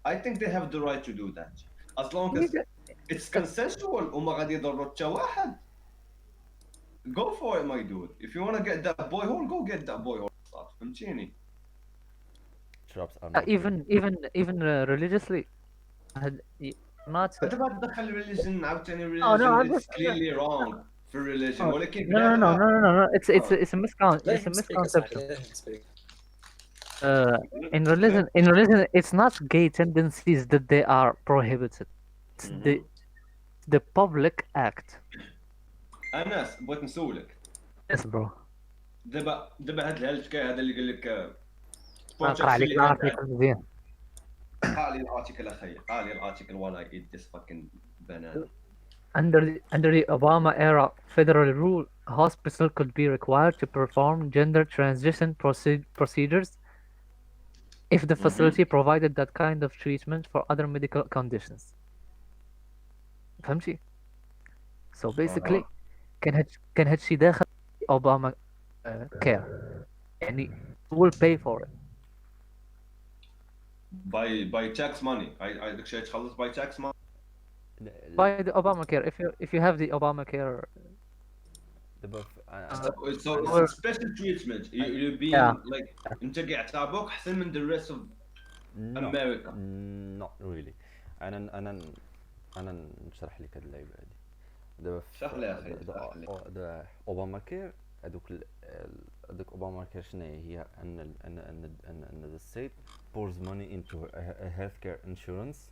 I think they have the right to do that as long as it's consensual وما غادي يضروا حتى واحد. Go for it my dude. If you want to get that boy hole, go get that boy hole. صافي فهمتيني. shrubs are not real. even religiously, not. دابا تدخل religion عاوتاني. Oh no, religion I'm it's just. clearly wrong في religion Oh, ولكن no, no, no, بنادم no, no, no, no. اه let It's a him speak أصاحبي misconception. let him speak. Uh, in religion, it's not gay tendencies that they are prohibited. It's the public act. انس بغيت نسولك. Yes, bro. دابا هاد الهلتكا هذا اللي قال لك اقرا protection عليك اللي كانت الارتيكل مزيان. قال لي الارتيكل اخي، قال لي الارتيكل while I eat this fucking banana. Under the Obama era federal rule, a hospital could be required to perform gender transition procedures if the facility provided that kind of treatment for other medical conditions. فهمتي؟ So basically كان هادشي داخل Obama care. يعني will pay for it. by tax money. داك الشيء تخلص by tax money. By the Obamacare, if you have the Obamacare, دابا So it's or a special treatment. You're yeah, being like انت قاعد تعبوك احسن من the rest of no America. not really. انا نشرح لك هاد اللعيبه هادي. دابا شرح لي اخي، شرح لي. دابا اوباما كير هذوك اوباما كير شنو هي ان the state pours money into a healthcare insurance.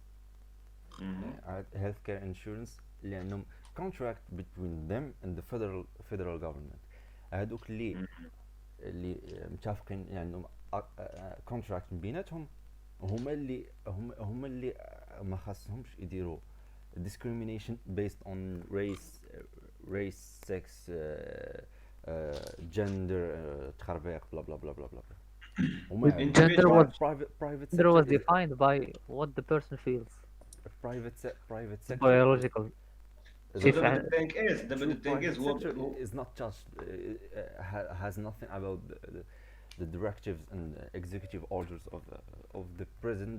Healthcare insurance اللي عندهم contract between them and the federal government. هذوك اللي متفقين يعني عندهم contract بيناتهم، هما اللي ما خاصهمش يديروا discrimination based on sex, gender, تخربيق بلا بلا بلا بلا بلا. هما gender was private gender sector was defined by what the person feels. private sector Biological. So If the thing is, the true thing is, private sector is not just has nothing about the directives and executive orders of the president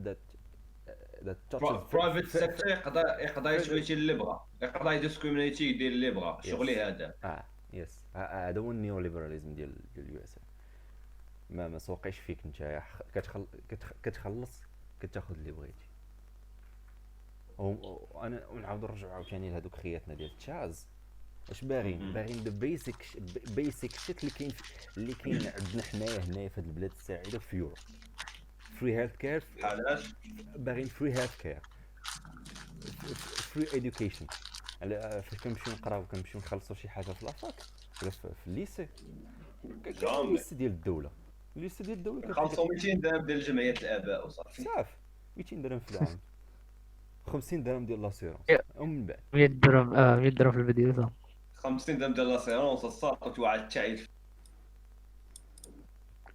that touches private sector يقدر يسوي شي اللي بغا، يقدر يديسكريمينيتي يدير اللي بغا، شغلي هذا. يس هذا هو النيو ليبراليزم ديال اليو اس. ما سوقيش فيك انت، كتخلص كتاخذ اللي بغيتي. وانا نعاود نرجع عاوتاني لهذوك خياتنا ديال تشاز. واش باغيين ذا بيسك شيت اللي كاين عندنا هنايا في هذه البلاد السعيده في يوروب. فري هيلث كير. علاش باغيين فري هيلث كير، فري اديوكيشن. فاش كنمشيو نقراو كنمشيو نخلصوا شي حاجه في لافاك ولا في الليسي، كاين الليسي ديال الدوله، الليسي ديال الدوله خلصوا 200 درهم ديال جمعيه الاباء وصافي. صافي 200 درهم في العام، 50 درهم ديال لاسيرونس، ومن بعد 100 درهم 100 درهم في الفيديو صح. 50 درهم ديال لاسيرونس الساق توعد تعيد.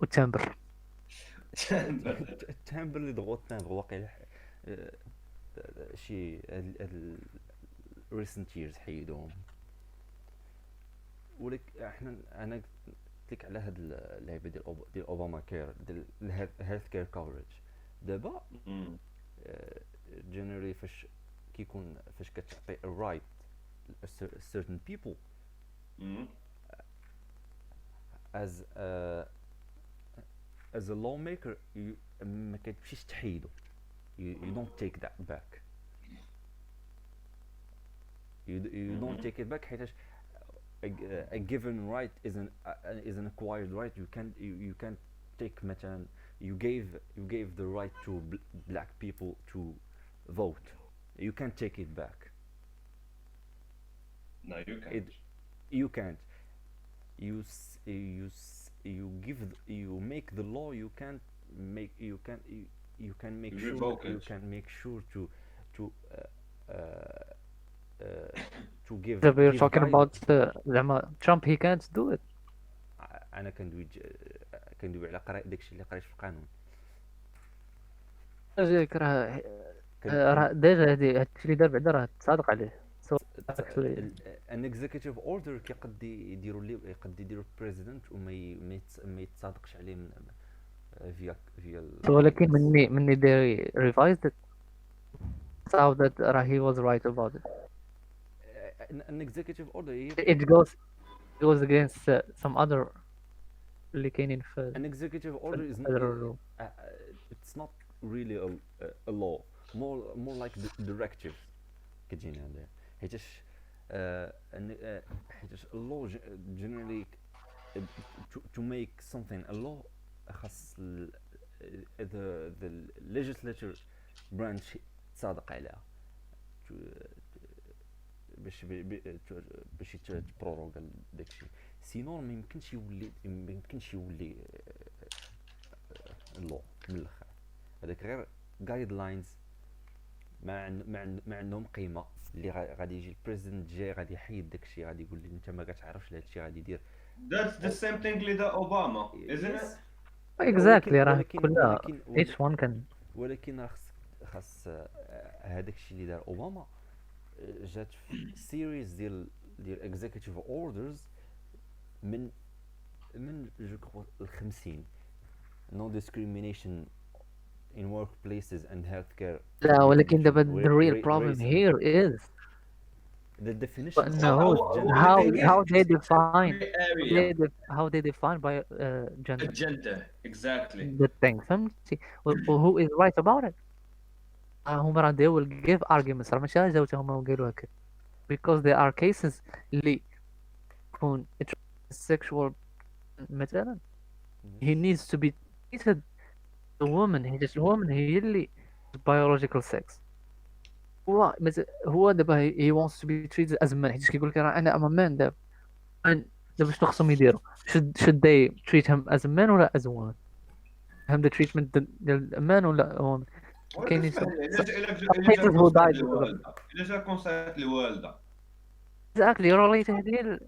والتمبر التامبر اللي ضغطنا واقيلا شي ريسنت ييرز حيدوهم. ولك انا قلت لك على هاد اللعبه ديال اوباما كير، ديال الهيلث كير كفرج. دابا جينيرالي فاش كتعطي الرايت certain people as a lawmaker ما كتمشيش تحيدو. you don't take that back. you don't take it back حيتاش a given right is an acquired right. you can't take مثلا you gave the right to black people to vote. You can't take it back. No, you can't. You can't. you make the law. You can't make you can make sure revoke you it. can make sure to uh, to We're give talking about guidance. زعما Trump he can't do it. انا كندوي كندوي على داكشي اللي قريت في القانون. جايك راه كن كن ديجا هادشي اللي دار بعدا راه تصادق عليه. So actually ان اكزيكتيف اوردر كيقد يديروا لي يقد يديروا البريزيدنت وما ما يتصادقش عليه من فيا ولكن الكونغرس. مني they revised it so that he was right about it. ان اكزيكتيف اوردر هي It goes against some other اللي كاينين في an executive order is federal law. it's not really a law, more like directives كتجينا عندها حيتاش حيتاش a law generally to make something a law خاص the legislature branch تصادق عليها باش باش تبروروغا داكشي. سينون ما يمكنش يولي اللو من الاخر. هذاك غير جايد لاينز ما عندهم قيمه. اللي غادي يجي البريزيدنت جاي غادي يحيد داكشي، غادي يقول لي انت ما كتعرفش هادشي غادي يدير. That's the same thing اللي دا اوباما isn't it. Exactly راه ولكن كلها ولكن each one can. ولكن راه خاص هذاك الشيء اللي دار اوباما جات في سيريز ديال اكزيكتيف اوردرز من جو كخوا الخمسين. no discrimination in workplaces and healthcare لا ولكن recognition, دابا the real problem race and here is the definition of أنه gender. how they define area how they define by gender agenda exactly. the thing فهمتي who is right about it. هما راه they will give arguments راه ماشي غير جاو تا هما وقالوا هكا because there are cases اللي يكون sexual مثلا he needs to be treated the woman هي اللي biological sex. هو دابا he wants to be treated as a man حيت كيقول لك راه انا am a man دابا دابا شنو خصهم يديروا should they treat him as a man ولا as a woman هم the treatment ديال a man ولا woman ولكن كاينين اسمح لي some الا جا cases who كونسيرت died because of الوالده، الا جا كونسيرت الوالده exactly روليت هذه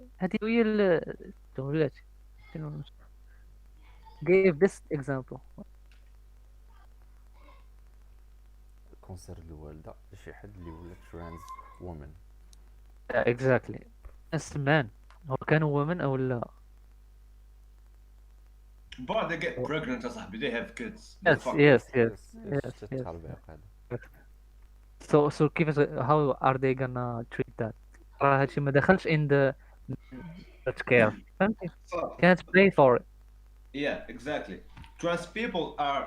هي ولات gave this example. كونسير الوالده شي حد اللي ولا ترانس وومن. exactly as a man هو كان woman او لا. but they get pregnant يا صاحبي they have kids. yes Fuck. yes التخربيق هذا. so كيفاش how are they gonna treat that راه هادشي ما دخلش in the that care فهمتي صح. can't pay for it. Yeah, exactly. Trans people are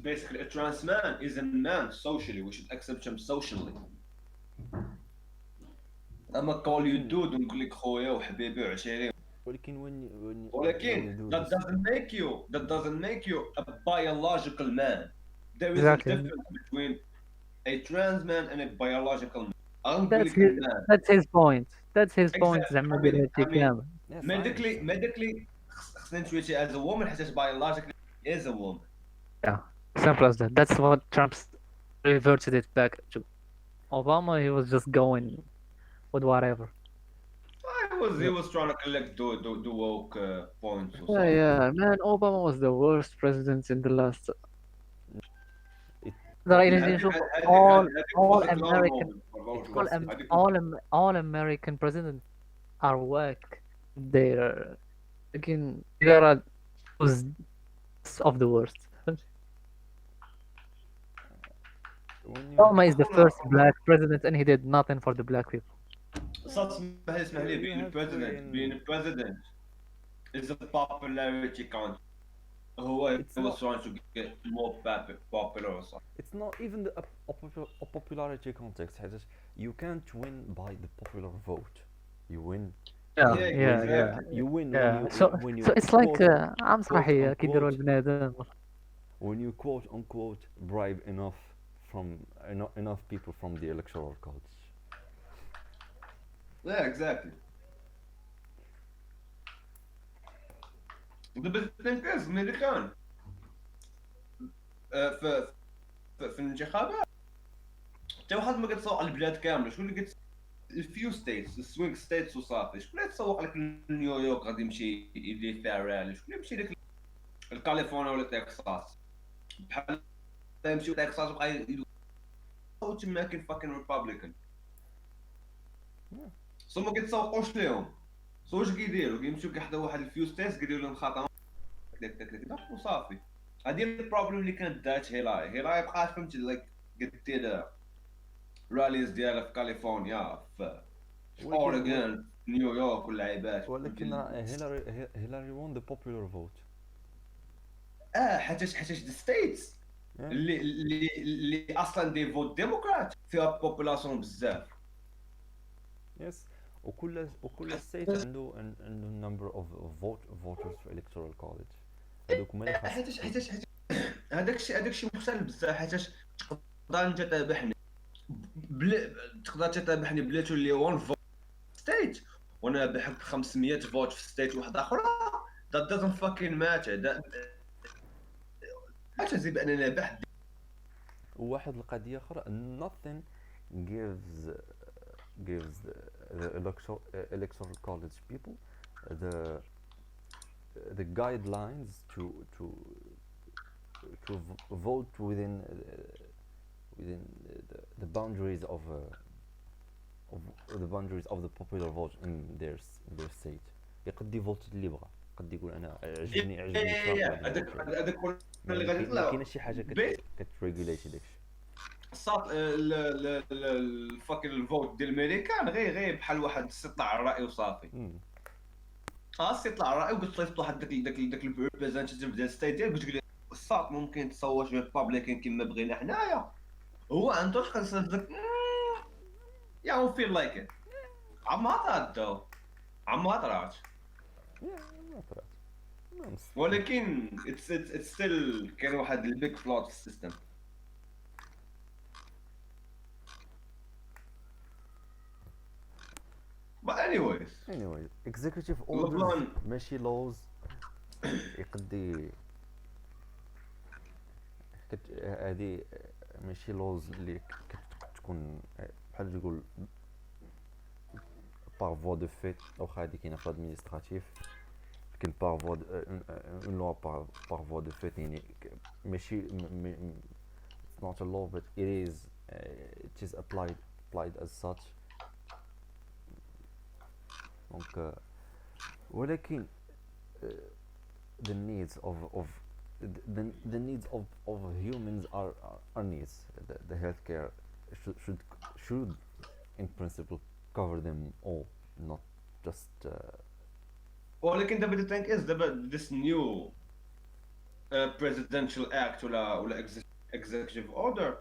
basically a trans man is a man socially. We should accept him socially. أما call you dude ونقول لك خويا وحبيبي وعشيري. ولكن when ولكن you do that this doesn't make you a biological man. There is Exactly. a difference between a trans man and a biological man. أنا نقول that's لك his, man. that's his point Exactly. زعما I ديال mean- هادشي I mean- كامل. yeah, medically خصنا نتويتي as a woman حيت biologically is a woman. yeah simple as that. That's what Trump's reverted it back to. Obama he was just going with whatever. He was trying to collect the woke points or Yeah, something. yeah, man, Obama was the worst president in the last. It- ترى إلا هذيك- جينا نشوف هذيك- all هذيك all was a clown American moment. all, هذيك- all American presidents are whack. They're again they are was of the worst. when you Obama is the first black president and he did nothing for the black people. صار اسمح لي You have to being a president is a popularity count. هو It's he was not- trying to get more popular or something. it's not even a popularity context حيت you can't win by the popular vote. You win Yeah, Yeah, yeah, exactly. yeah. you win Yeah. when you So when you so it's like quote, عام صحية unquote. كيديروا البنادم. when you quote unquote bribe enough from enough people from the electoral college. Yeah, exactly. دابا التنكاز الميريكان في الانتخابات حتى واحد ما كتسوق على البلاد كامله، شكون اللي الفيو ستيتس السوينغ ستيتس وصافي. شكون اللي يتسوق لك نيويورك غادي يمشي يدير فيها رالي؟ شكون اللي يمشي لك الكاليفورنيا ولا تكساس؟ بحال يمشيو تكساس وبقى يصوت تما كاين فاكين ريبابليكان. سو ما كيتسوقوش ليهم. سو واش كيديروا؟ كيمشيو كيحضروا واحد الفيو ستيتس كيديروا لهم خطا داك وصافي. هادي البروبليم اللي كانت دارت هيلاي بقات فهمتي لايك دير راليز ديالها في كاليفورنيا في ولكن اوريغون في نيويورك واللعيبات ولكن راه هيلاري وون ذا بوبولار فوت. حيتاش ذا ستيتس اللي اصلا دي فوت ديموكرات فيها بوبولاسيون بزاف. يس. وكل ستيت عنده نمبر اوف فوترز في الكتورال كوليج. هذوك هما اللي خاص. حيتاش هذاك الشيء مختلف بزاف. حيتاش تقدر انت تربحني تقدر تربحني بلاتو اللي وان فوت ستيت وانا بحق 500 فوت في ستيت واحده اخرى. that doesn't fucking matter. اش زي باننا بحد. وواحد القضيه اخرى nothing gives the electoral college people the guidelines to vote within the boundaries of the boundaries of the popular vote in their state. يقد يفوت اللي بغى، قد يقول انا عجبني الترامب هذاك اللي غادي ما يطلعوا كاينش شي حاجه كتريغوليتي داكشي. الصاط الفاكين الفوت ديال الميريكان غير بحال واحد استطلاع الراي وصافي. استطلاع الراي وقلت صيفط واحد داك الريبريزنتيف ديال الستيت ديالك قلت له الصاط ممكن تصوت ريبابليكان كما بغينا حنايا. هو عنده شخص داك يا هو فيل لايك عمرها طرات عمرها طرات ما طرات ولكن اتس ستيل كاين واحد البيك فلوت في السيستم. But anyway executive orders ماشي laws يقدي هذه ماشي laws اللي كتكون بحال تقول par voie de fait واخا هادي كاينه في الادمينستراتيف لكن par voie une loi par voie de fait يعني ماشي it's not a law but it is applied as such. دونك ولكن the needs of the needs of humans are needs. The healthcare should in principle cover them all, not just ولكن دابا the thing is دابا this new presidential act ولا executive order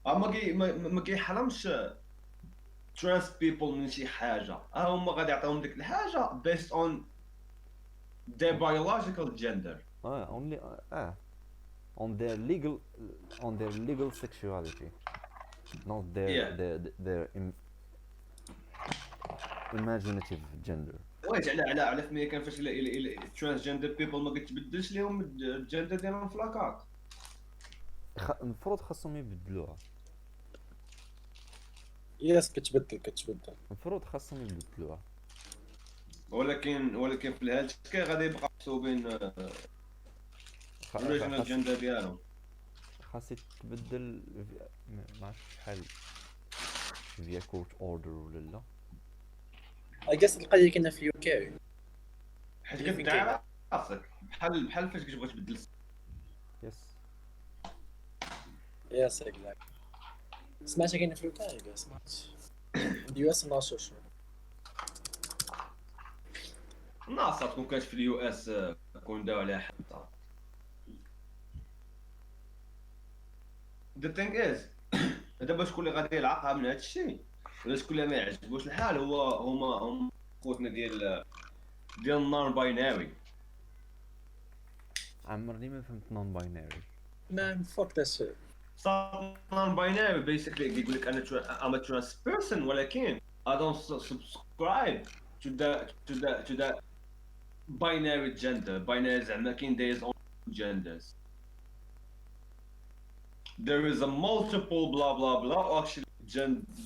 ما كيحرمش trans people من شي حاجه. هما غادي يعطيهم ديك الحاجه based on their biological gender. only on their legal sexuality, not their imaginative gender. واش على في كان فاش transgender people ما كتبدلش لهم الجندر ديالهم في لاكارت. المفروض خاصهم يبدلوها. ياس كتبدل المفروض خاصهم يبدلوها. ولكن في الهيلث كير غادي يبقى محسوبين اوريجينال جندر ديالهم. خاص يتبدل ما عرفتش شحال فيا كورت اوردر ولا لا. اجاس القضيه كاينه في يو كي حيت كتدعي راسك بحال فاش كتبغي تبدل. ياس اكزاكت. سمعت كاينه في يو كي سمعت اليو اس ناشر شنو ناصر تكون كانت في اليو اس كون داو عليها حتى. The thing is دابا شكون اللي غادي يلعقها من هذا الشيء ولا شكون اللي ما يعجبوش الحال هما خوتنا ديال النون بايناري. عمرني ما فهمت نون بايناري. مان فوك ذات شيت. non binary basically يقول لك انا I'm a trans person ولكن I don't subscribe to the binary gender. Binary زعما كاين there is only two genders. There is a multiple blah blah blah. Actually,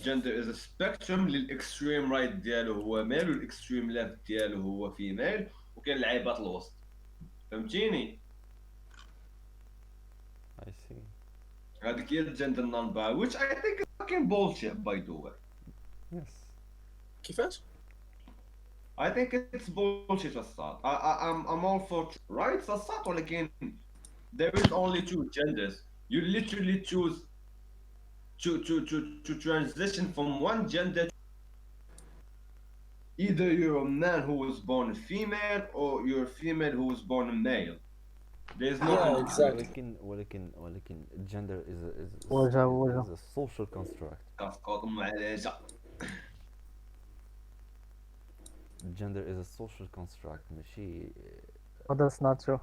gender is a spectrum. للاكستريم رايت ديالو هو ميل والاكستريم ليفت ديالو هو فيميل وكاين لعيبات الوسط. فهمتيني؟ I see. هذيك هي الجندر نون باي which I think is fucking bullshit by the way. Yes. كيفاش؟ I think it's bullshit الصاد. I'm all for rights الصاد ولكن there is only two genders. You literally choose to transition from one gender. Either you're a man who was born female or you're a female who was born a male. There's no Yeah, in between. exactly. ولكن gender وجه وجه. is a social construct. كفكوط معالجة. Gender is a social construct ماشي But that's not true.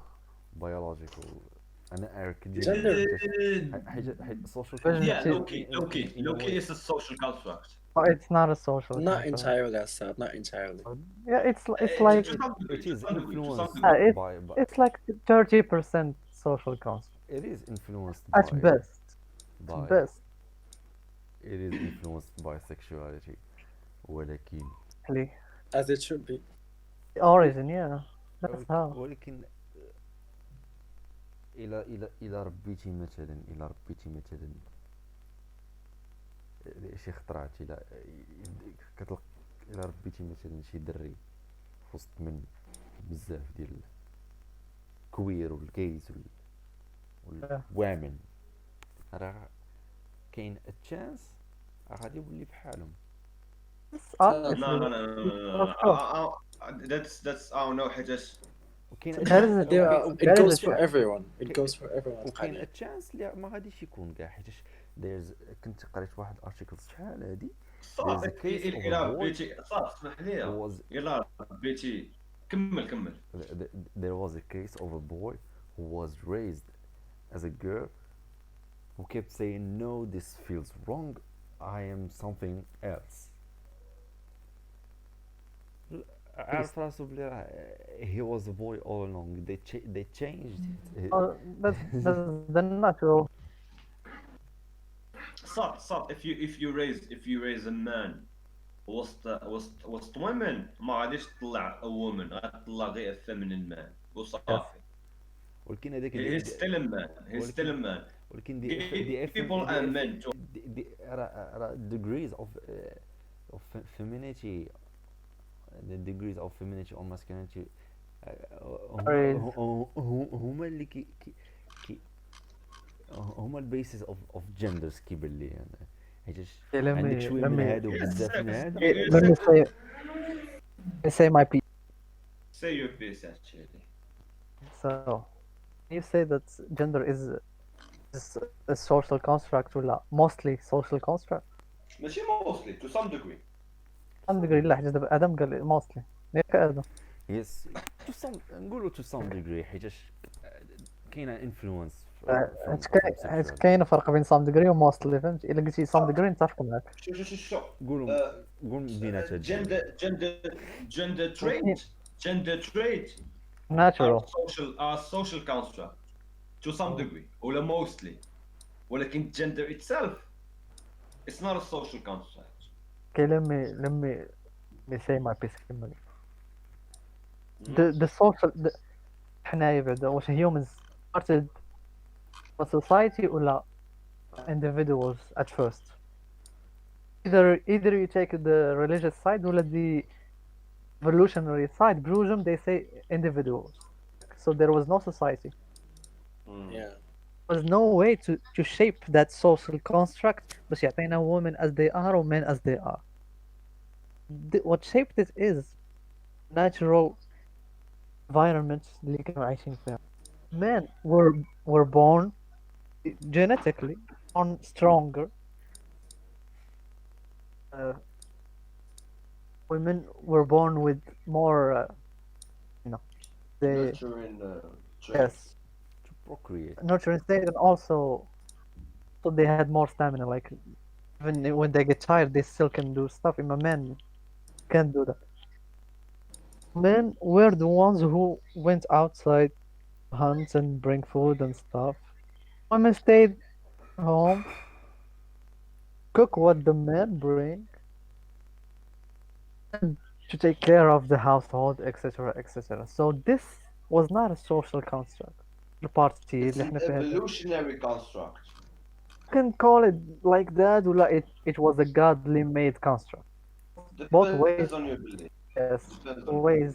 biological. أنا أعرف Gender. حاجة social Well, Yeah, construct see- Loki is a social construct. Oh, it's not a social Not construct. entirely, Assad. Not entirely. Yeah, it's like To some degree, it to is some degree, to some influenced degree. it's by it's like 30% social construct it is influenced at by best. by At best. it is influenced by sexuality ولكن Actually, As it should be. the origin, yeah, that's how. ولكن إلى ربيتي مثلا شي خطرات كتلق إلى ربيتي مثلا شي دري في وسط من بزاف ديال الكوير والكيس والوامن راه كاين تشانس غادي يولي بحالهم. It's No, obviously No, no, no, no, no, no, of course. that's I don't know حاجة. وكاين There is a- It That is goes a for chance. everyone. It goes for everyone. وكاين حاليا. تشانس اللي ما غاديش يكون كاع حيتاش كنت قريت واحد الارتيكل شحال هادي صح There's a case of a إلا boy ربيتي صح اسمح لي was إلا ربيتي كمل there was a case of a boy who was raised as a girl who kept saying no, this feels wrong, I am something else. عارف راسو بلي راه he was a boy all along. They changed it. Oh, that's the natural. صح if you raise a man وسط women ما غاديش تطلع a woman غتطلع غير a feminine man وصافي. ولكن هذاك He's still a man. He's still a man. ولكن Gay people are men too. راه degrees of femininity, the degrees of femininity or masculinity Right. هما اللي كي هما البيسز اوف جندرز كيبان لي انا حيتاش Okay, عندك شويه من هادو Yes, بزاف من هادو. let me say my piece. Say your piece actually. So, you say that gender is a social construct ولا mostly social construct. ماشي mostly to some degree. some degree لا حاجة دابا آدم قال لي mostly ياك آدم. يس to some نقولوا to some degree حيتاش كاينه انفلونس حيت كاين فرق بين some degree و mostly فهمت إلا قلتي some degree نتفق معاك. شو قول بيناتها gender trait natural. are social construct to some degree ولا mostly ولكن gender itself it's not a social construct. Okay, let me say my piece كمل. the social حنايا بعدا واش humans started a society ولا individuals at first. Either you take the religious side ولا the evolutionary side بجوجهم they say individuals. So there was no society. Yeah. There was no way to shape that social construct بس يعطينا women as they are or men as they are. What shaped it is natural environment اللي كانوا عايشين فيها. Men were born genetically born stronger. Women were born with more they Nurturing trait. yes to procreate. nurturing state and also so they had more stamina, like even when they get tired they still can do stuff. In a man can't do that. Men were the ones who went outside, hunt and bring food and stuff. Women stayed home, cook what the men bring, and to take care of the household, etc., etc. So this was not a social construct. البارتي It's اللي an احنا فيها دابا. evolutionary construct. You can call it like that, or like it was a godly made construct. Both Depends on ways, your belief. yes. Depends on Both your belief. ways,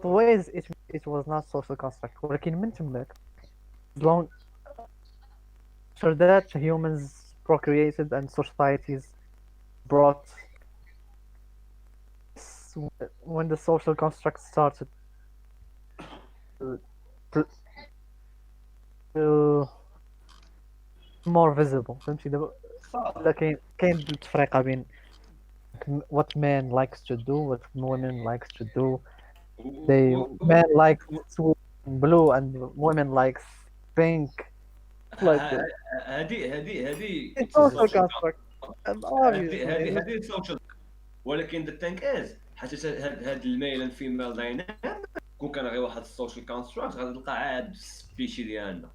both ways it was not social construct. ولكن من تماك, as long after that humans procreated and societies brought when the social construct started to, to, to more visible. فهمتي دابا صح. ولا كاين التفرقة بين what man likes to do, what women likes to do. They man likes sweet and blue and women likes pink, like this. هذه It's it's a social social construct, and هذه obviously هذه social. ولكن the thing is حتى هاد الميل اند فيميل دايناميك كون كان غير واحد السوشيال كونستراكت غادي تلقى عاد في السبيشي ديالنا.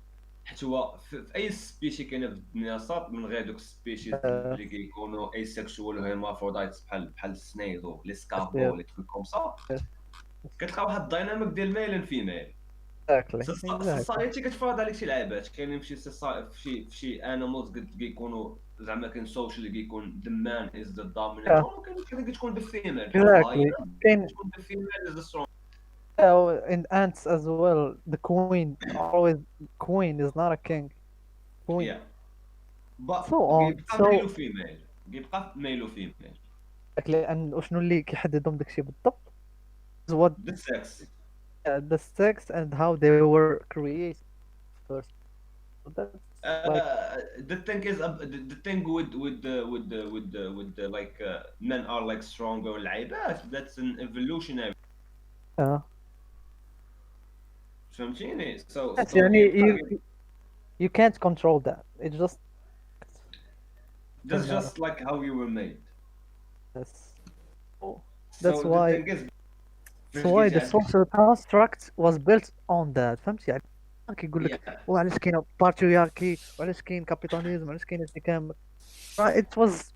حيت هو في اي سبيشي كاينه في الدنيا صات من غير دوك السبيشيز uh, اللي كيكونوا اي سيكشوال وهيرمافرودايتس بحال السنيل لي yes, سكاربو لي تكون كوم سا. yes, كتلقى واحد الدايناميك ديال ميل اند فيميل. exactly. السوسايتي كتفرض عليك شي لعبات. كاينين في شي انيمالز قد كيكونوا زعما كاين سوشيال اللي كيكون the man is the dominant Yeah, role وكاين اللي كتكون the female بحال في exactly. الهاينا Can كتكون the female is the strong. in ants as well. The queen is not a king. Queen. Yeah but So on. كيبقى ميل So وفيميل كيبقى ميل وفيميل exactly. And وشنو اللي كيحددهم داكشي بالضبط is what the sex. the sex and how they were created first. So that's like The thing is the thing with the like men are like stronger لعيبات that's an evolutionary. uh, فهمتيني so yes, يعني كيبقى you can't control that. It just that's doesn't matter. just like how you were made. Yes. So that's So the why thing is that's فاش why جيتي the عاد social construct was built on that. فهمت يعني كيقول لك yeah وعلاش كاين patriarchy وعلاش كاين capitalism وعلاش كاين هادشي كامل. It was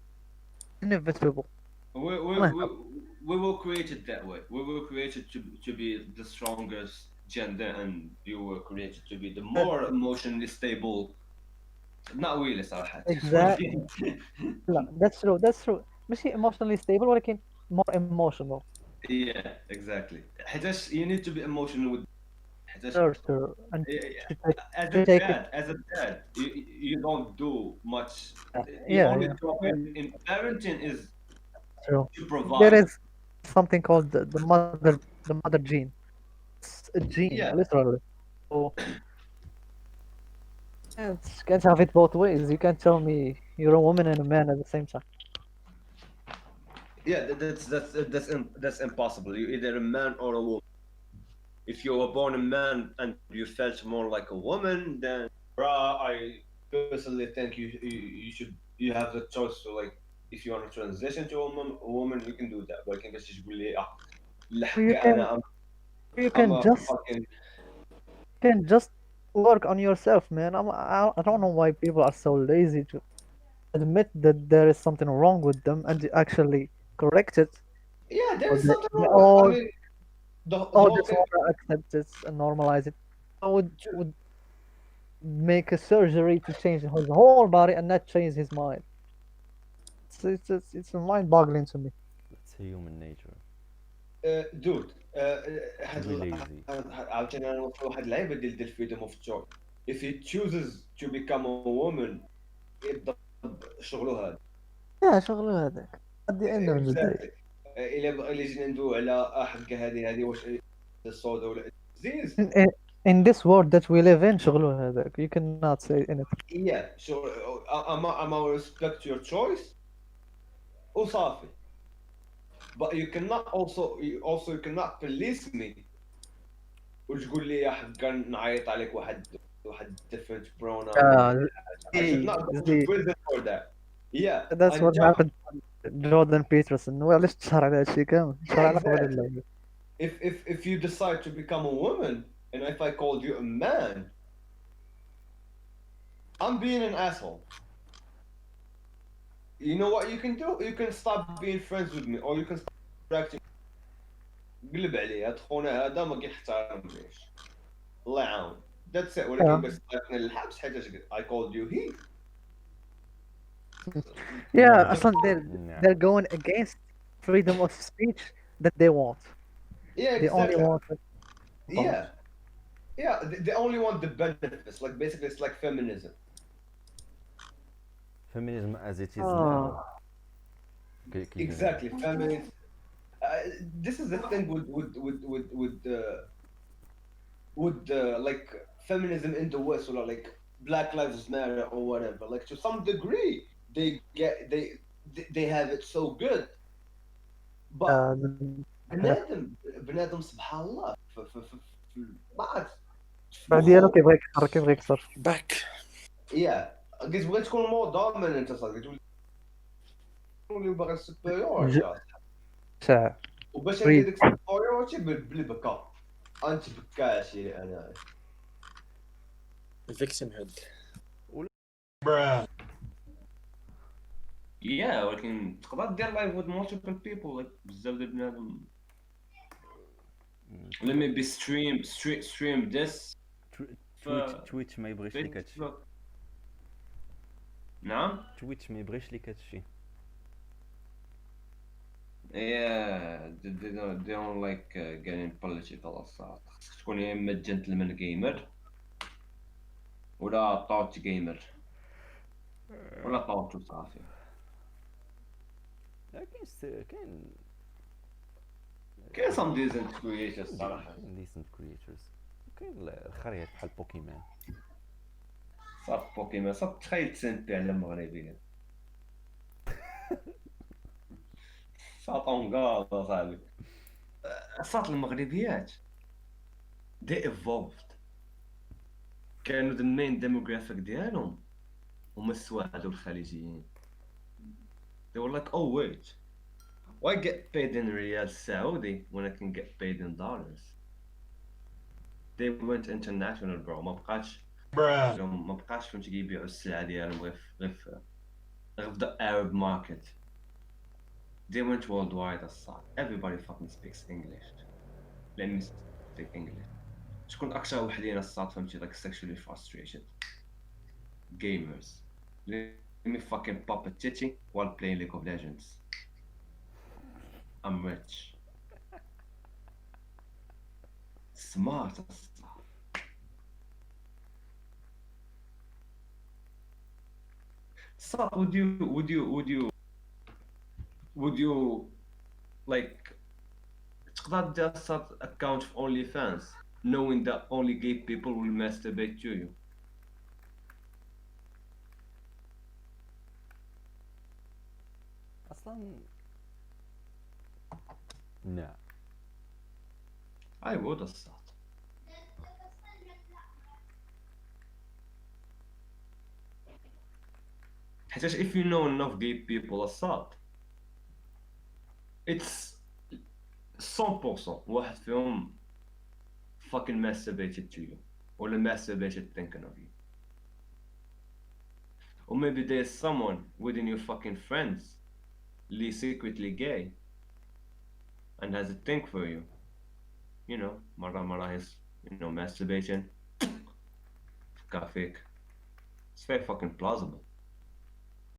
inevitable. we, we, الله we, يحفظك. we were created that way. We were created to be the strongest gender, and you were created to be the more emotionally stable. Not really صراحة. Exactly. لا that's true ماشي emotionally stable ولكن more emotional. Yeah, exactly. حيتاش you need to be emotional with حيتاش Sure. And as a to take it. dad, you don't do much. The Yeah, only yeah. job in parenting is True. to There provide. is something called the mother gene. It's a gene, Yeah, literally. So can't have it both ways. You can't tell me you're a woman and a man at the same time. yeah, that's impossible. You're either a man or a woman. If you were born a man and you felt more like a woman, then I personally think you have the choice to like if you want to transition to a woman you can do that. ولكن باش تقول لي Or لحق you can انا you I'm can a just fucking work on yourself, man. I don't know why people are so lazy to admit that there is something wrong with them and actually correct it. yeah. There Or is something they wrong with. I all mean, the all whole just thing. want to accept it and normalize it. I would make a surgery to change his whole body and not change his mind. It's mind-boggling to me. That's human nature. Dude To be lazy. عاوتاني انا في واحد اللعيبه ديال freedom of choice. If he chooses to become a woman يضرب شغله هذا. Yeah, شغله هذاك. At the end of the day. Exactly. الا جينا ندويو على حق هذه واش الصودا ولا الزيز. In, in, in this world that we live in, شغله هذاك. You cannot say anything. Yeah, sure. I'm respect your choice وصافي. But you cannot you cannot police me وتقول لي يا حقا نعيط عليك واحد different pronoun ولا Yeah, شي حاجة. I should see, not go to see, prison for that. Yeah, that's what انت happened to Jordan Peterson. وعلاش تشهر على هادشي كامل؟ تشهر yeah, على قبل exactly. اللعبة. if you decide to become a woman, and if I called you a man, I'm being an asshole. You know what you can do? You can stop being friends with me, or you can start interacting. قلب عليه هاد خونا هذا ما كيحترمنيش. الله يعاون. That's it. ولكن Yeah, بس طلعتني للحبس حيت I called you he. yeah. نعم أصلا نعم. they're going against freedom of speech that they want. Yeah, They only exactly. want it about. Yeah, yeah. They only want the benefits. Like basically, it's like feminism. feminism as it is now. Oh, كيف Exactly, feminism. This is the thing with like feminism in the West, or like Black Lives Matter or whatever. Like to some degree, they have it so good, but uh, بنادم سبحان الله ما عرفت في بعديها مخه. كيبغي يكسر كيبغي يكسر. Back. يا كتبغي تكون مور دوميننت اصاحبي، تولي باغي ج- السوبيريورتي اصاحبي. ساعة وباش ندير ريد. ديك السوبيريورتي بالبكا، انت بكاشي انا. Victimhood. Yeah, ولكن تقدر دير لايف with multiple people like بزاف ديال بنادم. Let me be stream this تويتش ما يبغيش ليك هادشي. فيسبوك. نعم. تويتش ما يبغيش ليك هادشي. Yeah, they don't like getting political الصراحة. خصك تكون يا اما جنتلمان جيمر ولا طاوت جيمر ولا طاوت وصافي. كاين كاين some decent creators الصراحة. ديسنت كرييترز. كاين الخريط بحال بوكيمان. صافي بوكيمون، صافي تخيل تسنبي على المغربيين. ساطون كاع صاحبي. صات المغربيات they evolved. كانوا the main demographic ديالهم هما السواعد والخليجيين. They were like, oh wait, why get paid in riyal Saudi when I can get paid in dollars? They went international bro. ما بقاش فهمتي كيبيعوا السلعة ديالهم غير في the Arab market. They went worldwide الصاد. Everybody fucking speaks English. Let me speak English. شكون أكثر وحدين الصاد فهمتي like sexually frustrated? Gamers. Let me fucking pop a titty while playing League of Legends. I'm rich. Smart الصاد. صاد would you like تقدر دير صاد account في OnlyFans knowing that only gay people will masturbate to you? اصلا لا. I would الصاد. حيتاش if you know enough gay people الصاد it's 100% واحد فيهم fucking masturbated to you ولا masturbated thinking of you. Or maybe there's someone within your fucking friends اللي secretly gay and has a thing for you. You know, مرة he's, masturbating في كافيك. It's very fucking plausible.